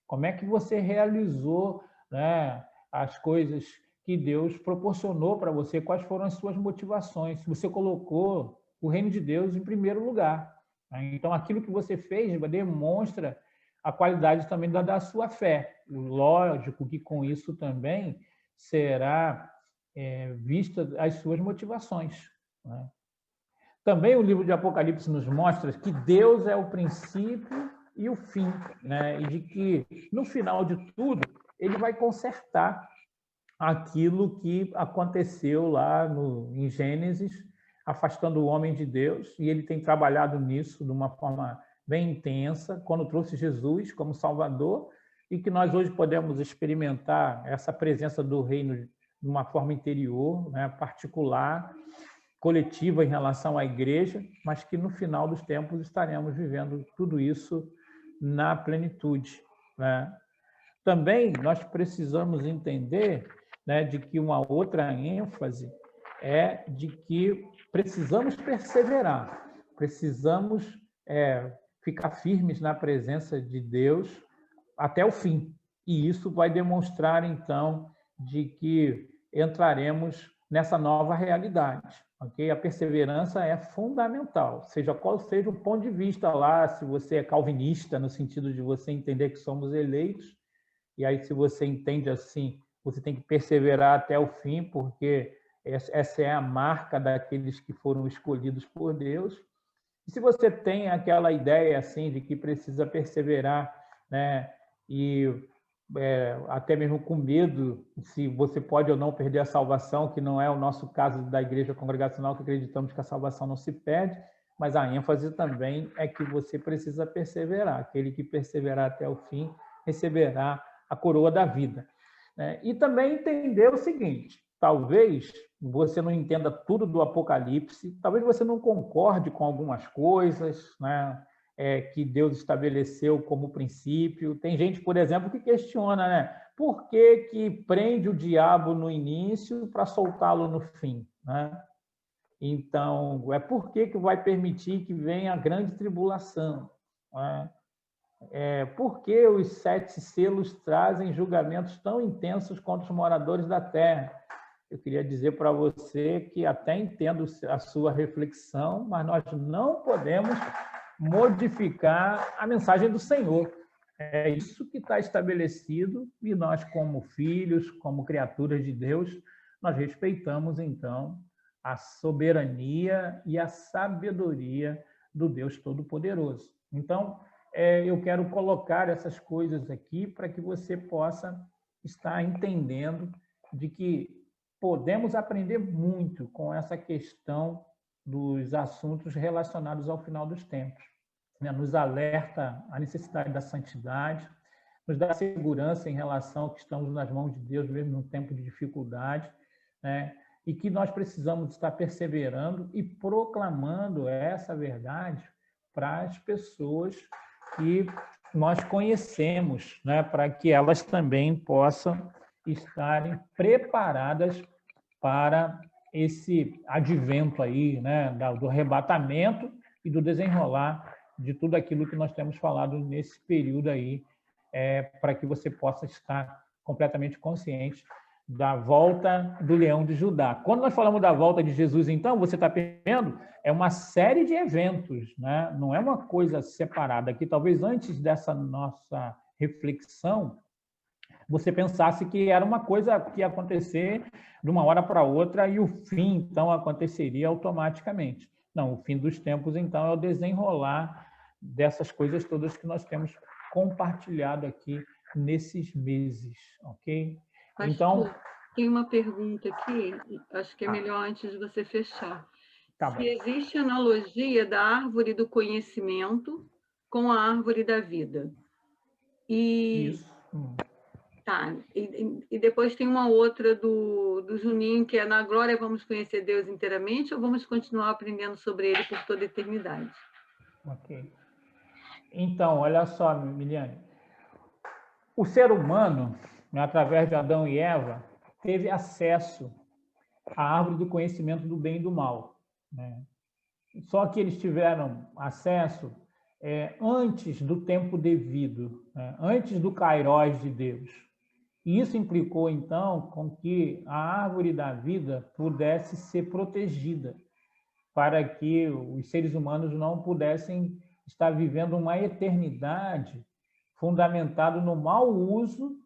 como é que você realizou, né, as coisas que Deus proporcionou para você, quais foram as suas motivações, se você colocou o reino de Deus em primeiro lugar, né? Então, aquilo que você fez demonstra a qualidade também da sua fé. Lógico que com isso também será vista as suas motivações, né? Também o livro de Apocalipse nos mostra que Deus é o princípio e o fim, né? E de que, no final de tudo, ele vai consertar aquilo que aconteceu lá em Gênesis, afastando o homem de Deus, e ele tem trabalhado nisso de uma forma bem intensa, quando trouxe Jesus como Salvador, e que nós hoje podemos experimentar essa presença do reino de uma forma interior, né, particular, coletiva em relação à igreja, mas que no final dos tempos estaremos vivendo tudo isso na plenitude, né? Também nós precisamos entender, né, de que uma outra ênfase é de que precisamos perseverar, precisamos ficar firmes na presença de Deus até o fim. E isso vai demonstrar, então, de que entraremos nessa nova realidade. Okay? A perseverança é fundamental, seja qual seja o ponto de vista lá, se você é calvinista, no sentido de você entender que somos eleitos, e aí se você entende assim, você tem que perseverar até o fim, porque essa é a marca daqueles que foram escolhidos por Deus. E se você tem aquela ideia assim de que precisa perseverar, né, e até mesmo com medo se você pode ou não perder a salvação, que não é o nosso caso da igreja congregacional, que acreditamos que a salvação não se perde, mas a ênfase também é que você precisa perseverar. Aquele que perseverar até o fim receberá a coroa da vida, né? E também entender o seguinte: talvez você não entenda tudo do Apocalipse, talvez você não concorde com algumas coisas, né, que Deus estabeleceu como princípio. Tem gente, por exemplo, que questiona, né? Por que prende o diabo no início para soltá-lo no fim, né? Então, por que vai permitir que venha a grande tribulação, né? Por que os 7 selos trazem julgamentos tão intensos contra os moradores da terra? Eu queria dizer para você que até entendo a sua reflexão, mas nós não podemos modificar a mensagem do Senhor. É isso que está estabelecido, e nós, como filhos, como criaturas de Deus, nós respeitamos, então, a soberania e a sabedoria do Deus Todo-Poderoso. Então, eu quero colocar essas coisas aqui para que você possa estar entendendo de que podemos aprender muito com essa questão dos assuntos relacionados ao final dos tempos, né? Nos alerta a necessidade da santidade, nos dá segurança em relação ao que estamos nas mãos de Deus, mesmo num tempo de dificuldade, né? E que nós precisamos estar perseverando e proclamando essa verdade para as pessoas que nós conhecemos, né? Para que elas também possam estarem preparadas para esse advento aí, né, do arrebatamento e do desenrolar de tudo aquilo que nós temos falado nesse período aí, para que você possa estar completamente conscientes da volta do leão de Judá. Quando nós falamos da volta de Jesus, então, você está vendo, é uma série de eventos, né? Não é uma coisa separada. Aqui, talvez antes dessa nossa reflexão, você pensasse que era uma coisa que ia acontecer de uma hora para outra e o fim, então, aconteceria automaticamente. Não, o fim dos tempos, então, é o desenrolar dessas coisas todas que nós temos compartilhado aqui nesses meses, ok? Pastor, então, tem uma pergunta aqui, acho que é melhor antes de você fechar. Tá Se bom. existe analogia da árvore do conhecimento com a árvore da vida. Isso. Tá. E depois tem uma outra do Juninho, que é: na glória vamos conhecer Deus inteiramente ou vamos continuar aprendendo sobre Ele por toda a eternidade? Ok. Então, olha só, Miliane. O ser humano, através de Adão e Eva, teve acesso à árvore do conhecimento do bem e do mal, né? Só que eles tiveram acesso antes do tempo devido, né? Antes do kairós de Deus. E isso implicou, então, com que a árvore da vida pudesse ser protegida, para que os seres humanos não pudessem estar vivendo uma eternidade fundamentado no mau uso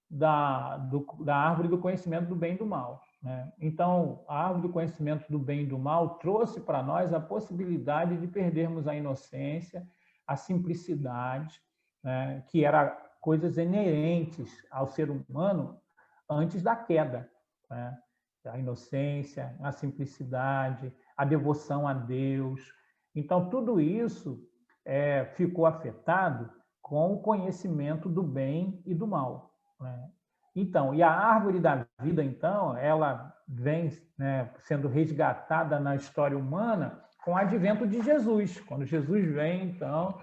da árvore do conhecimento do bem e do mal, né? Então, a árvore do conhecimento do bem e do mal trouxe para nós a possibilidade de perdermos a inocência, a simplicidade, né, que era coisas inerentes ao ser humano antes da queda, né? A inocência, a simplicidade, a devoção a Deus. Então, tudo isso ficou afetado com o conhecimento do bem e do mal, né? Então, e a árvore da vida, então, ela vem, né, sendo resgatada na história humana com o advento de Jesus. Quando Jesus vem, então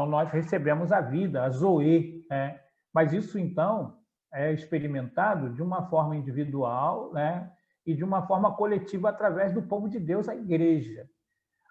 nós recebemos a vida, a Zoe, né? Mas isso, então, é experimentado de uma forma individual, né, e de uma forma coletiva através do povo de Deus, a igreja.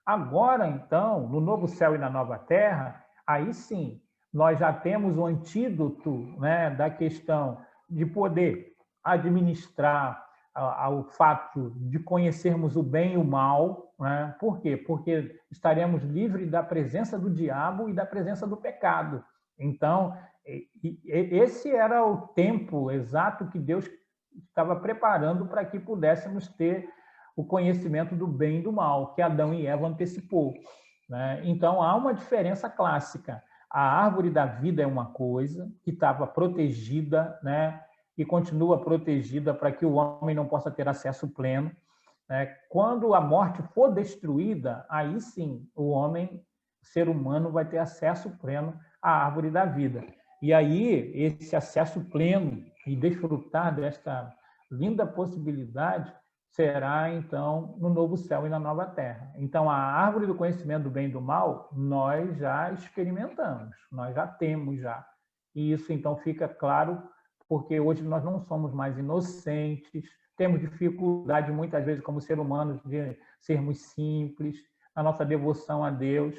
Agora, então, no novo céu e na nova terra, aí sim, nós já temos o antídoto, né, da questão de poder administrar ao fato de conhecermos o bem e o mal, né? Por quê? Porque estaremos livres da presença do diabo e da presença do pecado. Então, esse era o tempo exato que Deus estava preparando para que pudéssemos ter o conhecimento do bem e do mal, que Adão e Eva antecipou, né? Então, há uma diferença clássica. A árvore da vida é uma coisa que estava protegida, né? E continua protegida para que o homem não possa ter acesso pleno, né? Quando a morte for destruída, aí sim o homem, o ser humano, vai ter acesso pleno à árvore da vida. E aí esse acesso pleno e desfrutar desta linda possibilidade será, então, no novo céu e na nova terra. Então, a árvore do conhecimento do bem e do mal, nós já experimentamos, nós já temos já. E isso, então, fica claro, porque hoje nós não somos mais inocentes, temos dificuldade, muitas vezes, como ser humanos, de sermos simples, na nossa devoção a Deus,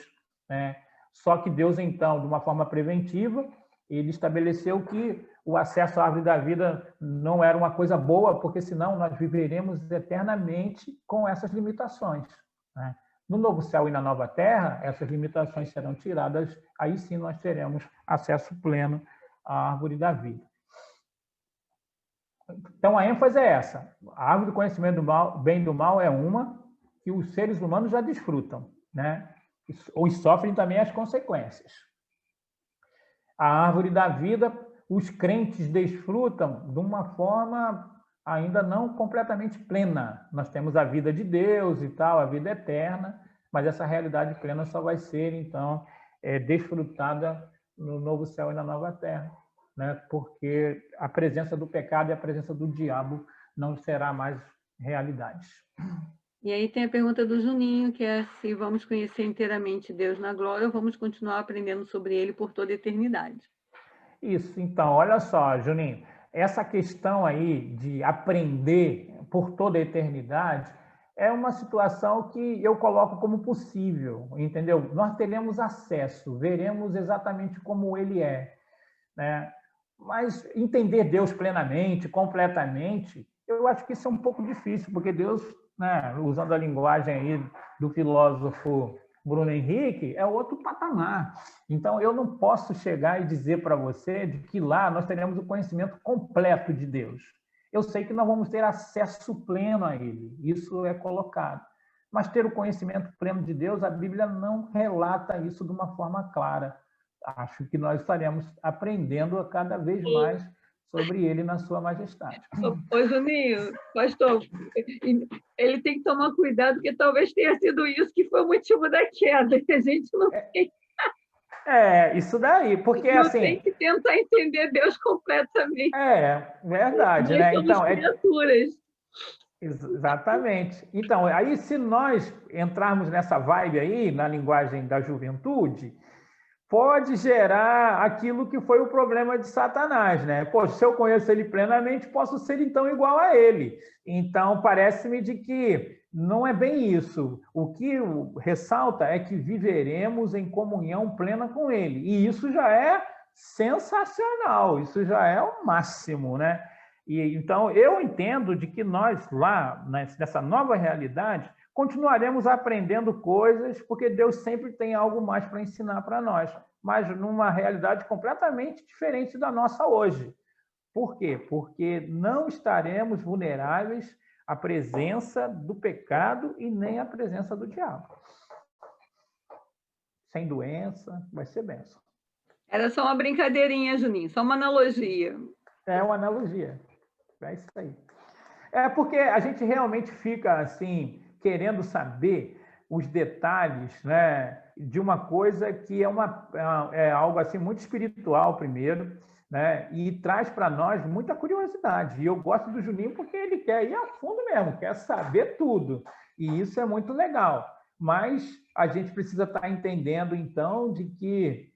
né? Só que Deus, então, de uma forma preventiva, ele estabeleceu que o acesso à árvore da vida não era uma coisa boa, porque senão nós viveremos eternamente com essas limitações, né? No novo céu e na nova terra, essas limitações serão tiradas, aí sim nós teremos acesso pleno à árvore da vida. Então, a ênfase é essa. A árvore do conhecimento do mal, bem e do mal é uma que os seres humanos já desfrutam, né? Ou sofrem também as consequências. A árvore da vida, os crentes desfrutam de uma forma ainda não completamente plena. Nós temos a vida de Deus e tal, a vida eterna, mas essa realidade plena só vai ser, então, desfrutada no novo céu e na nova terra, né? Porque a presença do pecado e a presença do diabo não será mais realidade. E aí tem a pergunta do Juninho, que é se vamos conhecer inteiramente Deus na glória ou vamos continuar aprendendo sobre Ele por toda a eternidade. Isso, então, olha só, Juninho, essa questão aí de aprender por toda a eternidade é uma situação que eu coloco como possível, entendeu? Nós teremos acesso, veremos exatamente como Ele é, né? Mas entender Deus plenamente, completamente, eu acho que isso é um pouco difícil, porque Deus, né, usando a linguagem aí do filósofo Bruno Henrique, é outro patamar. Então, eu não posso chegar e dizer para você de que lá nós teremos o conhecimento completo de Deus. Eu sei que nós vamos ter acesso pleno a Ele, isso é colocado. Mas ter o conhecimento pleno de Deus, a Bíblia não relata isso de uma forma clara. Acho que nós estaremos aprendendo a cada vez mais sobre Ele na sua majestade. Ô, Juninho, pastor, ele tem que tomar cuidado, porque talvez tenha sido isso que foi o motivo da queda, que a gente não tem. Isso daí, porque assim... tem que tentar entender Deus completamente. Verdade, Nós né? somos Então, criaturas. Exatamente. Então, aí se nós entrarmos nessa vibe aí, na linguagem da juventude, pode gerar aquilo que foi o problema de Satanás, né? Poxa, se eu conheço ele plenamente, posso ser então igual a ele. Então, parece-me de que não é bem isso. O que ressalta é que viveremos em comunhão plena com ele. E isso já é sensacional, isso já é o máximo, né? E então, eu entendo de que nós lá, nessa nova realidade, continuaremos aprendendo coisas, porque Deus sempre tem algo mais para ensinar para nós, mas numa realidade completamente diferente da nossa hoje. Por quê? Porque não estaremos vulneráveis à presença do pecado e nem à presença do diabo. Sem doença, vai ser bênção. Era só uma brincadeirinha, Juninho, só uma analogia. É uma analogia. É isso aí. É porque a gente realmente fica assim, querendo saber os detalhes, né, de uma coisa que é algo assim muito espiritual primeiro, né, e traz para nós muita curiosidade. E eu gosto do Juninho porque ele quer ir a fundo mesmo, quer saber tudo. E isso é muito legal. Mas a gente precisa estar entendendo, então, de que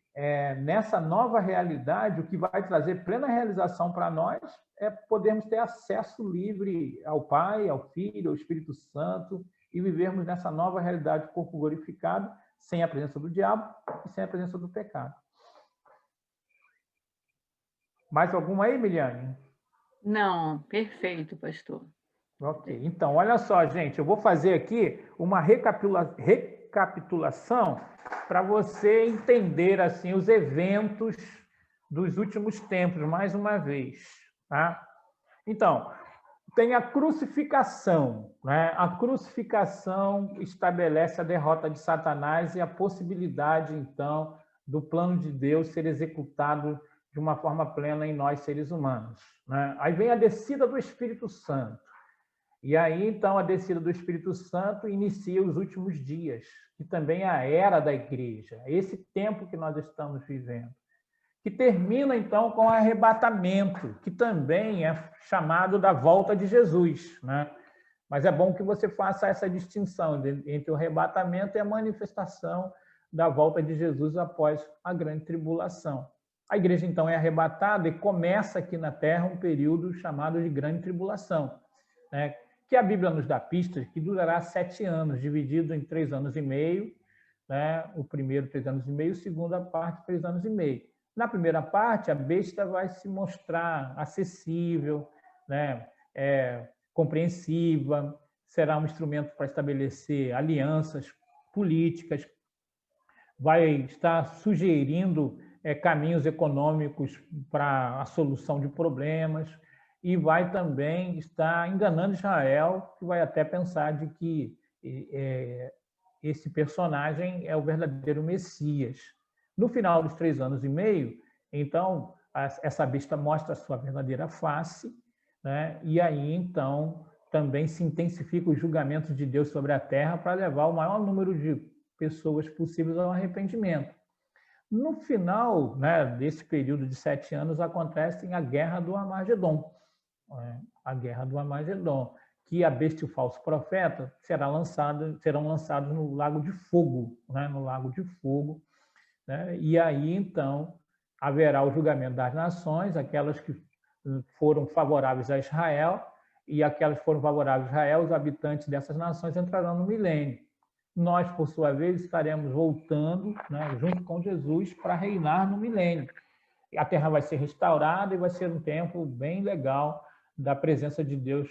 nessa nova realidade, o que vai trazer plena realização para nós é podermos ter acesso livre ao Pai, ao Filho, ao Espírito Santo e vivermos nessa nova realidade, corpo glorificado, sem a presença do diabo e sem a presença do pecado. Mais alguma aí, Emiliane? Não, perfeito, pastor. Ok, então, olha só, gente, eu vou fazer aqui uma recapitulação para você entender assim os eventos dos últimos tempos, mais uma vez. Tá? Então, tem a crucificação. Né? A crucificação estabelece a derrota de Satanás e a possibilidade, então, do plano de Deus ser executado de uma forma plena em nós, seres humanos. Né? Aí vem a descida do Espírito Santo. E aí, então, a descida do Espírito Santo inicia os últimos dias, que também é a era da igreja, esse tempo que nós estamos vivendo, que termina, então, com o arrebatamento, que também é chamado da volta de Jesus. Né? Mas é bom que você faça essa distinção entre o arrebatamento e a manifestação da volta de Jesus após a grande tribulação. A igreja, então, é arrebatada e começa aqui na Terra um período chamado de grande tribulação, né? Que a Bíblia nos dá pistas que durará 7 anos, dividido em 3 anos e meio, né? O primeiro 3 anos e meio, a segunda parte 3 anos e meio. Na primeira parte, a besta vai se mostrar acessível, né? Compreensiva, será um instrumento para estabelecer alianças políticas, vai estar sugerindo caminhos econômicos para a solução de problemas, e vai também estar enganando Israel, que vai até pensar de que esse personagem é o verdadeiro Messias. No final dos 3 anos e meio, então, essa besta mostra a sua verdadeira face, né? E aí, então, também se intensificam os julgamentos de Deus sobre a terra para levar o maior número de pessoas possíveis ao arrependimento. No final, né, desse período de 7 anos, acontece a Guerra do Armagedon. A Guerra do Armagedon, que a besta e o falso profeta serão lançados no Lago de Fogo, né? No Lago de Fogo, né? E aí, então, haverá o julgamento das nações, aquelas que foram favoráveis a Israel, e aquelas que foram favoráveis a Israel, os habitantes dessas nações entrarão no milênio. Nós, por sua vez, estaremos voltando, né, junto com Jesus para reinar no milênio. a terra vai ser restaurada e vai ser um tempo bem legal da presença de Deus,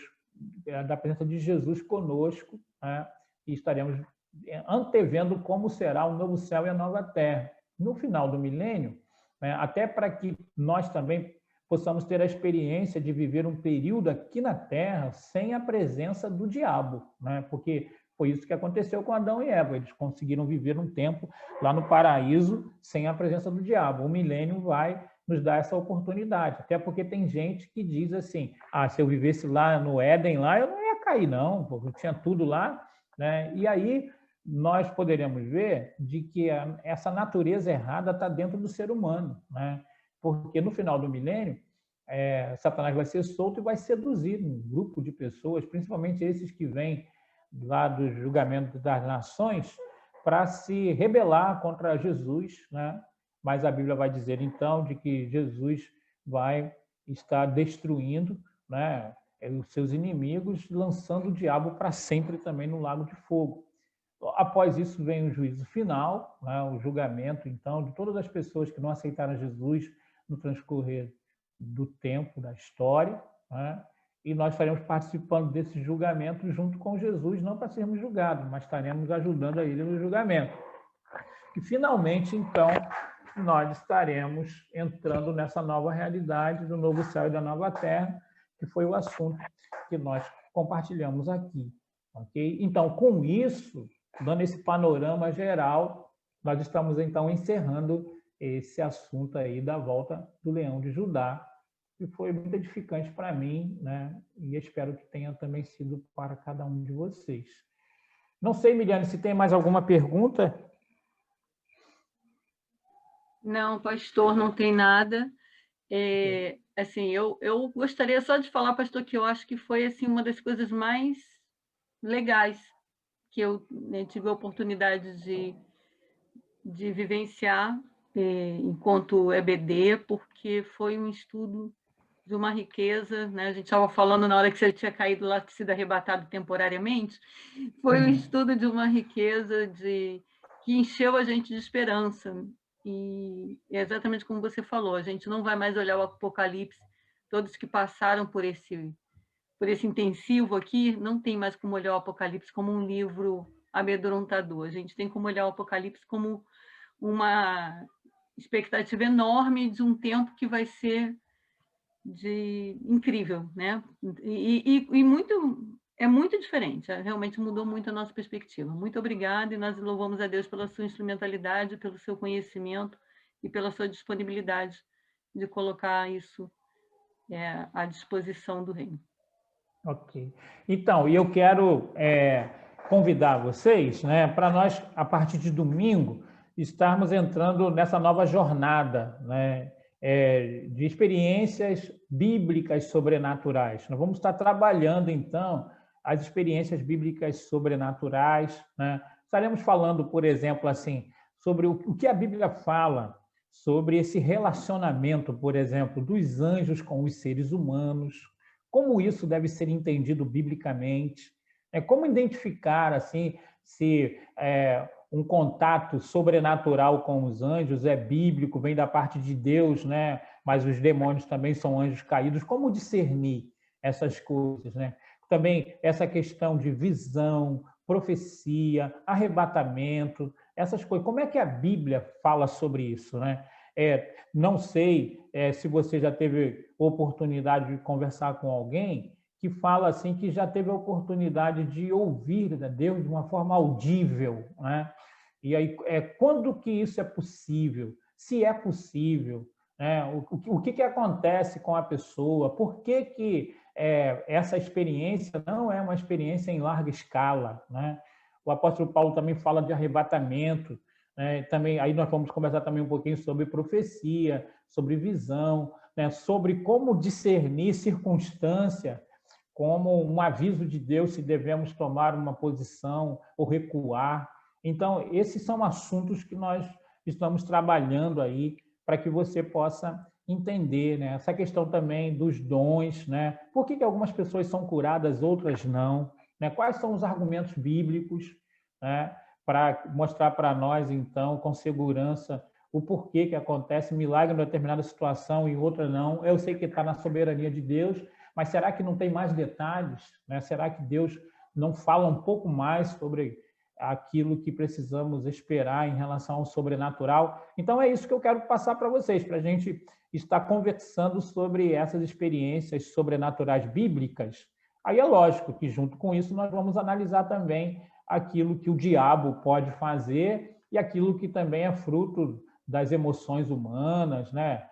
da presença de Jesus conosco, né? E estaremos antevendo como será o novo céu e a nova terra. No final do milênio, né, até para que nós também possamos ter a experiência de viver um período aqui na Terra sem a presença do diabo, né? Porque foi isso que aconteceu com Adão e Eva. Eles conseguiram viver um tempo lá no paraíso sem a presença do diabo. O milênio vai nos dar essa oportunidade. Até porque tem gente que diz assim, se eu vivesse lá no Éden, lá, eu não ia cair, não, porque eu tinha tudo lá, né? E aí nós poderemos ver de que essa natureza errada está dentro do ser humano, né? Porque no final do milênio, Satanás vai ser solto e vai seduzir um grupo de pessoas, principalmente esses que vêm lá do julgamento das nações, para se rebelar contra Jesus, né? Mas a Bíblia vai dizer, então, de que Jesus vai estar destruindo, né, os seus inimigos, lançando o diabo para sempre também no lago de fogo. Após isso vem o juízo final, né, o julgamento, então, de todas as pessoas que não aceitaram Jesus no transcorrer do tempo, da história, né? E nós estaremos participando desse julgamento junto com Jesus, não para sermos julgados, mas estaremos ajudando a ele no julgamento. E, finalmente, então, nós estaremos entrando nessa nova realidade do novo céu e da nova terra, que foi o assunto que nós compartilhamos aqui. Okay? Então, com isso, dando esse panorama geral, nós estamos, então, encerrando esse assunto aí da volta do Leão de Judá, que foi muito edificante para mim, né? E espero que tenha também sido para cada um de vocês. Não sei, Miriane, se tem mais alguma pergunta? Não, pastor, não tem nada. Assim, eu gostaria só de falar, pastor, que eu acho que foi assim, uma das coisas mais legais que eu, né, tive a oportunidade de vivenciar enquanto EBD, porque foi um estudo de uma riqueza, né? A gente estava falando na hora que você tinha caído lá, sido arrebatado temporariamente, foi um estudo de uma riqueza que encheu a gente de esperança. E é exatamente como você falou, a gente não vai mais olhar o Apocalipse, todos que passaram por esse intensivo aqui, não tem mais como olhar o Apocalipse como um livro amedrontador, a gente tem como olhar o Apocalipse como uma expectativa enorme de um tempo que vai ser incrível, né? E muito diferente, realmente mudou muito a nossa perspectiva. Muito obrigada, e nós louvamos a Deus pela sua instrumentalidade, pelo seu conhecimento e pela sua disponibilidade de colocar isso à disposição do reino. Ok. Então, eu quero convidar vocês, né, para nós, a partir de domingo, estarmos entrando nessa nova jornada, né, de experiências bíblicas sobrenaturais. Nós vamos estar trabalhando, então, as experiências bíblicas sobrenaturais, né? Estaremos falando, por exemplo, assim, sobre o que a Bíblia fala sobre esse relacionamento, por exemplo, dos anjos com os seres humanos, como isso deve ser entendido biblicamente, como identificar assim se um contato sobrenatural com os anjos é bíblico, vem da parte de Deus, né? Mas os demônios também são anjos caídos. Como discernir essas coisas, né? Também essa questão de visão, profecia, arrebatamento, essas coisas. Como é que a Bíblia fala sobre isso, né? Não sei se você já teve oportunidade de conversar com alguém que fala assim que já teve a oportunidade de ouvir Deus de uma forma audível, né? E aí, quando que isso é possível? Se é possível, né? O que acontece com a pessoa? Por que essa experiência não é uma experiência em larga escala, né? O apóstolo Paulo também fala de arrebatamento, né? Também, aí nós vamos conversar também um pouquinho sobre profecia, sobre visão, né? Sobre como discernir circunstância, como um aviso de Deus se devemos tomar uma posição ou recuar. Então, esses são assuntos que nós estamos trabalhando aí para que você possa entender, né? Essa questão também dos dons, né? Por que algumas pessoas são curadas, outras não? Né? Quais são os argumentos bíblicos, né? Para mostrar para nós, então, com segurança, o porquê que acontece milagre em determinada situação e em outra não. Eu sei que está na soberania de Deus, mas será que não tem mais detalhes? Né? Será que Deus não fala um pouco mais sobre aquilo que precisamos esperar em relação ao sobrenatural? Então, é isso que eu quero passar para vocês, para a gente estar conversando sobre essas experiências sobrenaturais bíblicas. Aí é lógico que, junto com isso, nós vamos analisar também aquilo que o diabo pode fazer e aquilo que também é fruto das emoções humanas, né?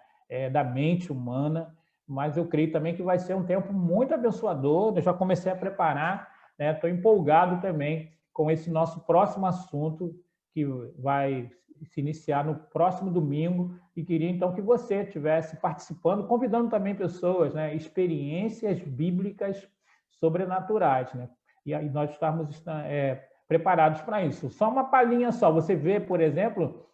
Da mente humana. Mas eu creio também que vai ser um tempo muito abençoador. Eu já comecei a preparar, né? Estou empolgado também com esse nosso próximo assunto, que vai se iniciar no próximo domingo, e queria então que você estivesse participando, convidando também pessoas, né? Experiências bíblicas sobrenaturais, né? E aí nós estamos preparados para isso. Só uma palhinha só. Você vê, por exemplo,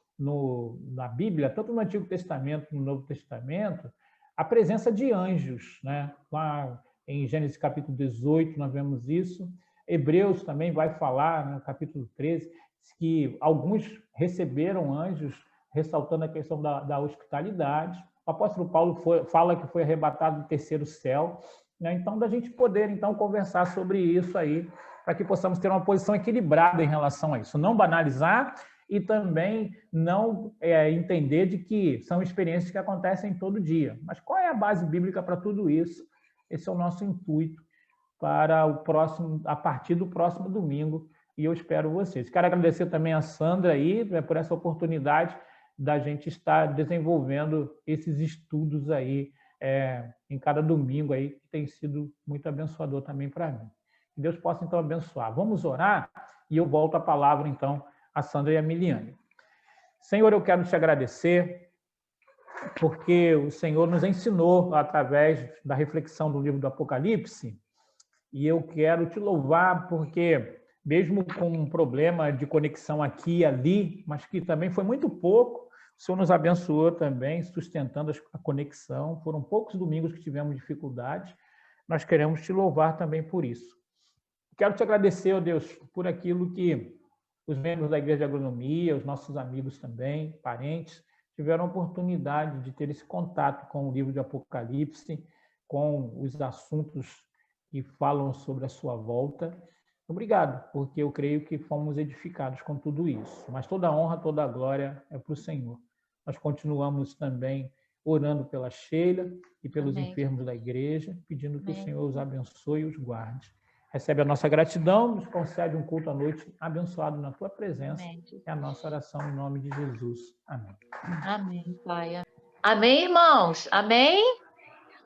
na Bíblia, tanto no Antigo Testamento como no Novo Testamento, a presença de anjos, né? Lá em Gênesis capítulo 18 nós vemos isso. Hebreus também vai falar, no capítulo 13, que alguns receberam anjos, ressaltando a questão da hospitalidade. O apóstolo Paulo fala que foi arrebatado do terceiro céu. Né? Então, da gente poder então conversar sobre isso aí, para que possamos ter uma posição equilibrada em relação a isso. Não banalizar e também não entender de que são experiências que acontecem todo dia. Mas qual é a base bíblica para tudo isso? Esse é o nosso intuito para a partir do próximo domingo, e eu espero vocês. Quero agradecer também a Sandra aí, né, por essa oportunidade da gente estar desenvolvendo esses estudos aí em cada domingo aí, que tem sido muito abençoador também para mim. Que Deus possa então abençoar. Vamos orar e eu volto a palavra então a Sandra e a Miliane. Senhor, eu quero te agradecer porque o Senhor nos ensinou através da reflexão do livro do Apocalipse, e eu quero te louvar porque, mesmo com um problema de conexão aqui e ali, mas que também foi muito pouco, o Senhor nos abençoou também, sustentando a conexão. Foram poucos domingos que tivemos dificuldade. Nós queremos te louvar também por isso. Quero te agradecer, ó Deus, por aquilo que os membros da Igreja de Agronomia, os nossos amigos também, parentes, tiveram a oportunidade de ter esse contato com o livro de Apocalipse, com os assuntos que falam sobre a sua volta. Obrigado, porque eu creio que fomos edificados com tudo isso. Mas toda a honra, toda a glória é para o Senhor. Nós continuamos também orando pela Sheila e pelos enfermos da igreja, pedindo que o Senhor os abençoe e os guarde. Recebe a nossa gratidão, nos concede um culto à noite abençoado na tua presença. É a nossa oração em nome de Jesus. Amém. Amém, Pai. Amém, irmãos? Amém?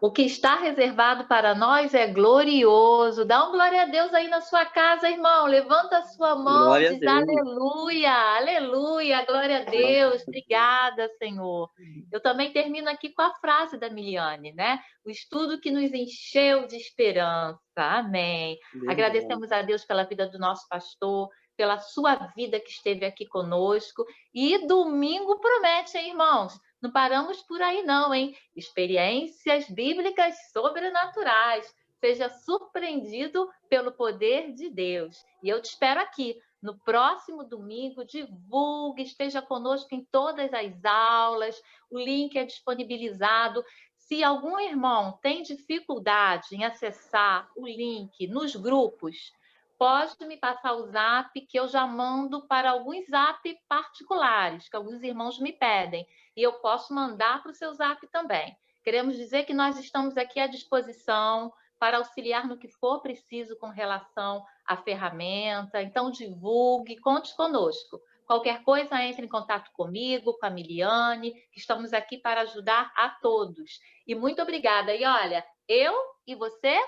O que está reservado para nós é glorioso. Dá um glória a Deus aí na sua casa, irmão. Levanta a sua mão, Glória diz a Deus. aleluia, aleluia, glória a Deus. Obrigada, Senhor. Eu também termino aqui com a frase da Miliane, né? O estudo que nos encheu de esperança. Amém. Agradecemos a Deus pela vida do nosso pastor, pela sua vida que esteve aqui conosco. E domingo promete, hein, irmãos? Não paramos por aí não, hein? Experiências bíblicas sobrenaturais. Seja surpreendido pelo poder de Deus. E eu te espero aqui no próximo domingo. Divulgue, esteja conosco em todas as aulas. O link é disponibilizado. Se algum irmão tem dificuldade em acessar o link nos grupos, pode me passar o zap, que eu já mando para alguns zap particulares, que alguns irmãos me pedem. E eu posso mandar para o seu zap também. Queremos dizer que nós estamos aqui à disposição para auxiliar no que for preciso com relação à ferramenta. Então, divulgue, conte conosco. Qualquer coisa, entre em contato comigo, com a Miliane, que estamos aqui para ajudar a todos. E muito obrigada. E olha, eu e você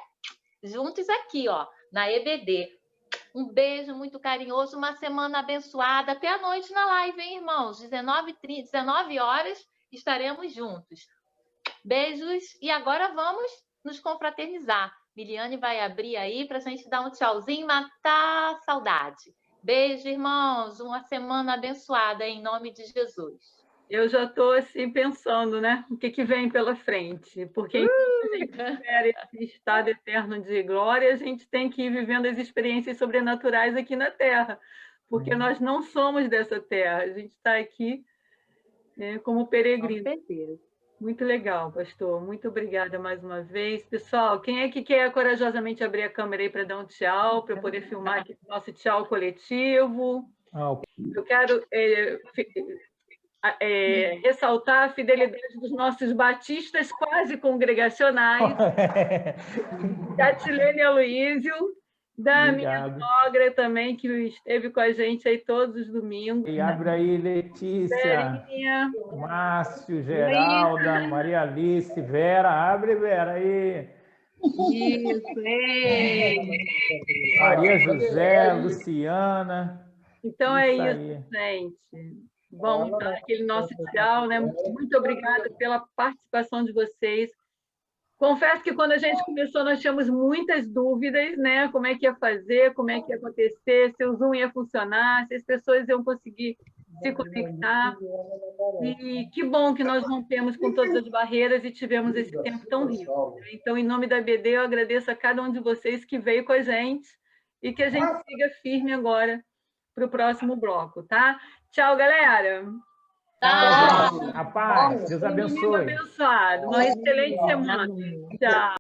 juntos aqui, ó, na EBD. Um beijo muito carinhoso, uma semana abençoada. Até a noite na live, hein, irmãos? 19 horas estaremos juntos. Beijos. E agora vamos nos confraternizar. Miliane vai abrir aí para a gente dar um tchauzinho, matar a saudade. Beijo, irmãos. Uma semana abençoada, em nome de Jesus. Eu já estou assim pensando, né? O que vem pela frente? Porque enquanto a gente espera esse estado eterno de glória, a gente tem que ir vivendo as experiências sobrenaturais aqui na Terra, porque nós não somos dessa terra. A gente está aqui né, como peregrino. Com certeza. Muito legal, pastor. Muito obrigada mais uma vez. Pessoal, quem é que quer corajosamente abrir a câmera aí para dar um tchau, para eu poder filmar aqui o nosso tchau coletivo? Eu quero ressaltar a fidelidade dos nossos batistas quase congregacionais, da Tilene Aloísio, da minha sogra também, que esteve com a gente aí todos os domingos. E abre aí, Letícia, Verinha, Márcio, Geralda, Maria Alice, Vera. Abre, Vera, aí. Isso, Maria José, Luciana. Então é isso, gente. Vamos dar aquele nosso tchau, né? Muito obrigada pela participação de vocês. Confesso que quando a gente começou, nós tínhamos muitas dúvidas, né? Como é que ia fazer, como é que ia acontecer, se o Zoom ia funcionar, se as pessoas iam conseguir se conectar. E que bom que nós rompemos com todas as barreiras e tivemos esse tempo tão rico. Então, em nome da BD, eu agradeço a cada um de vocês que veio com a gente e que a gente siga firme agora para o próximo bloco, tá? Tchau, galera! Tchau, a paz, Deus abençoe. Domingo abençoado, uma excelente semana. Tchau.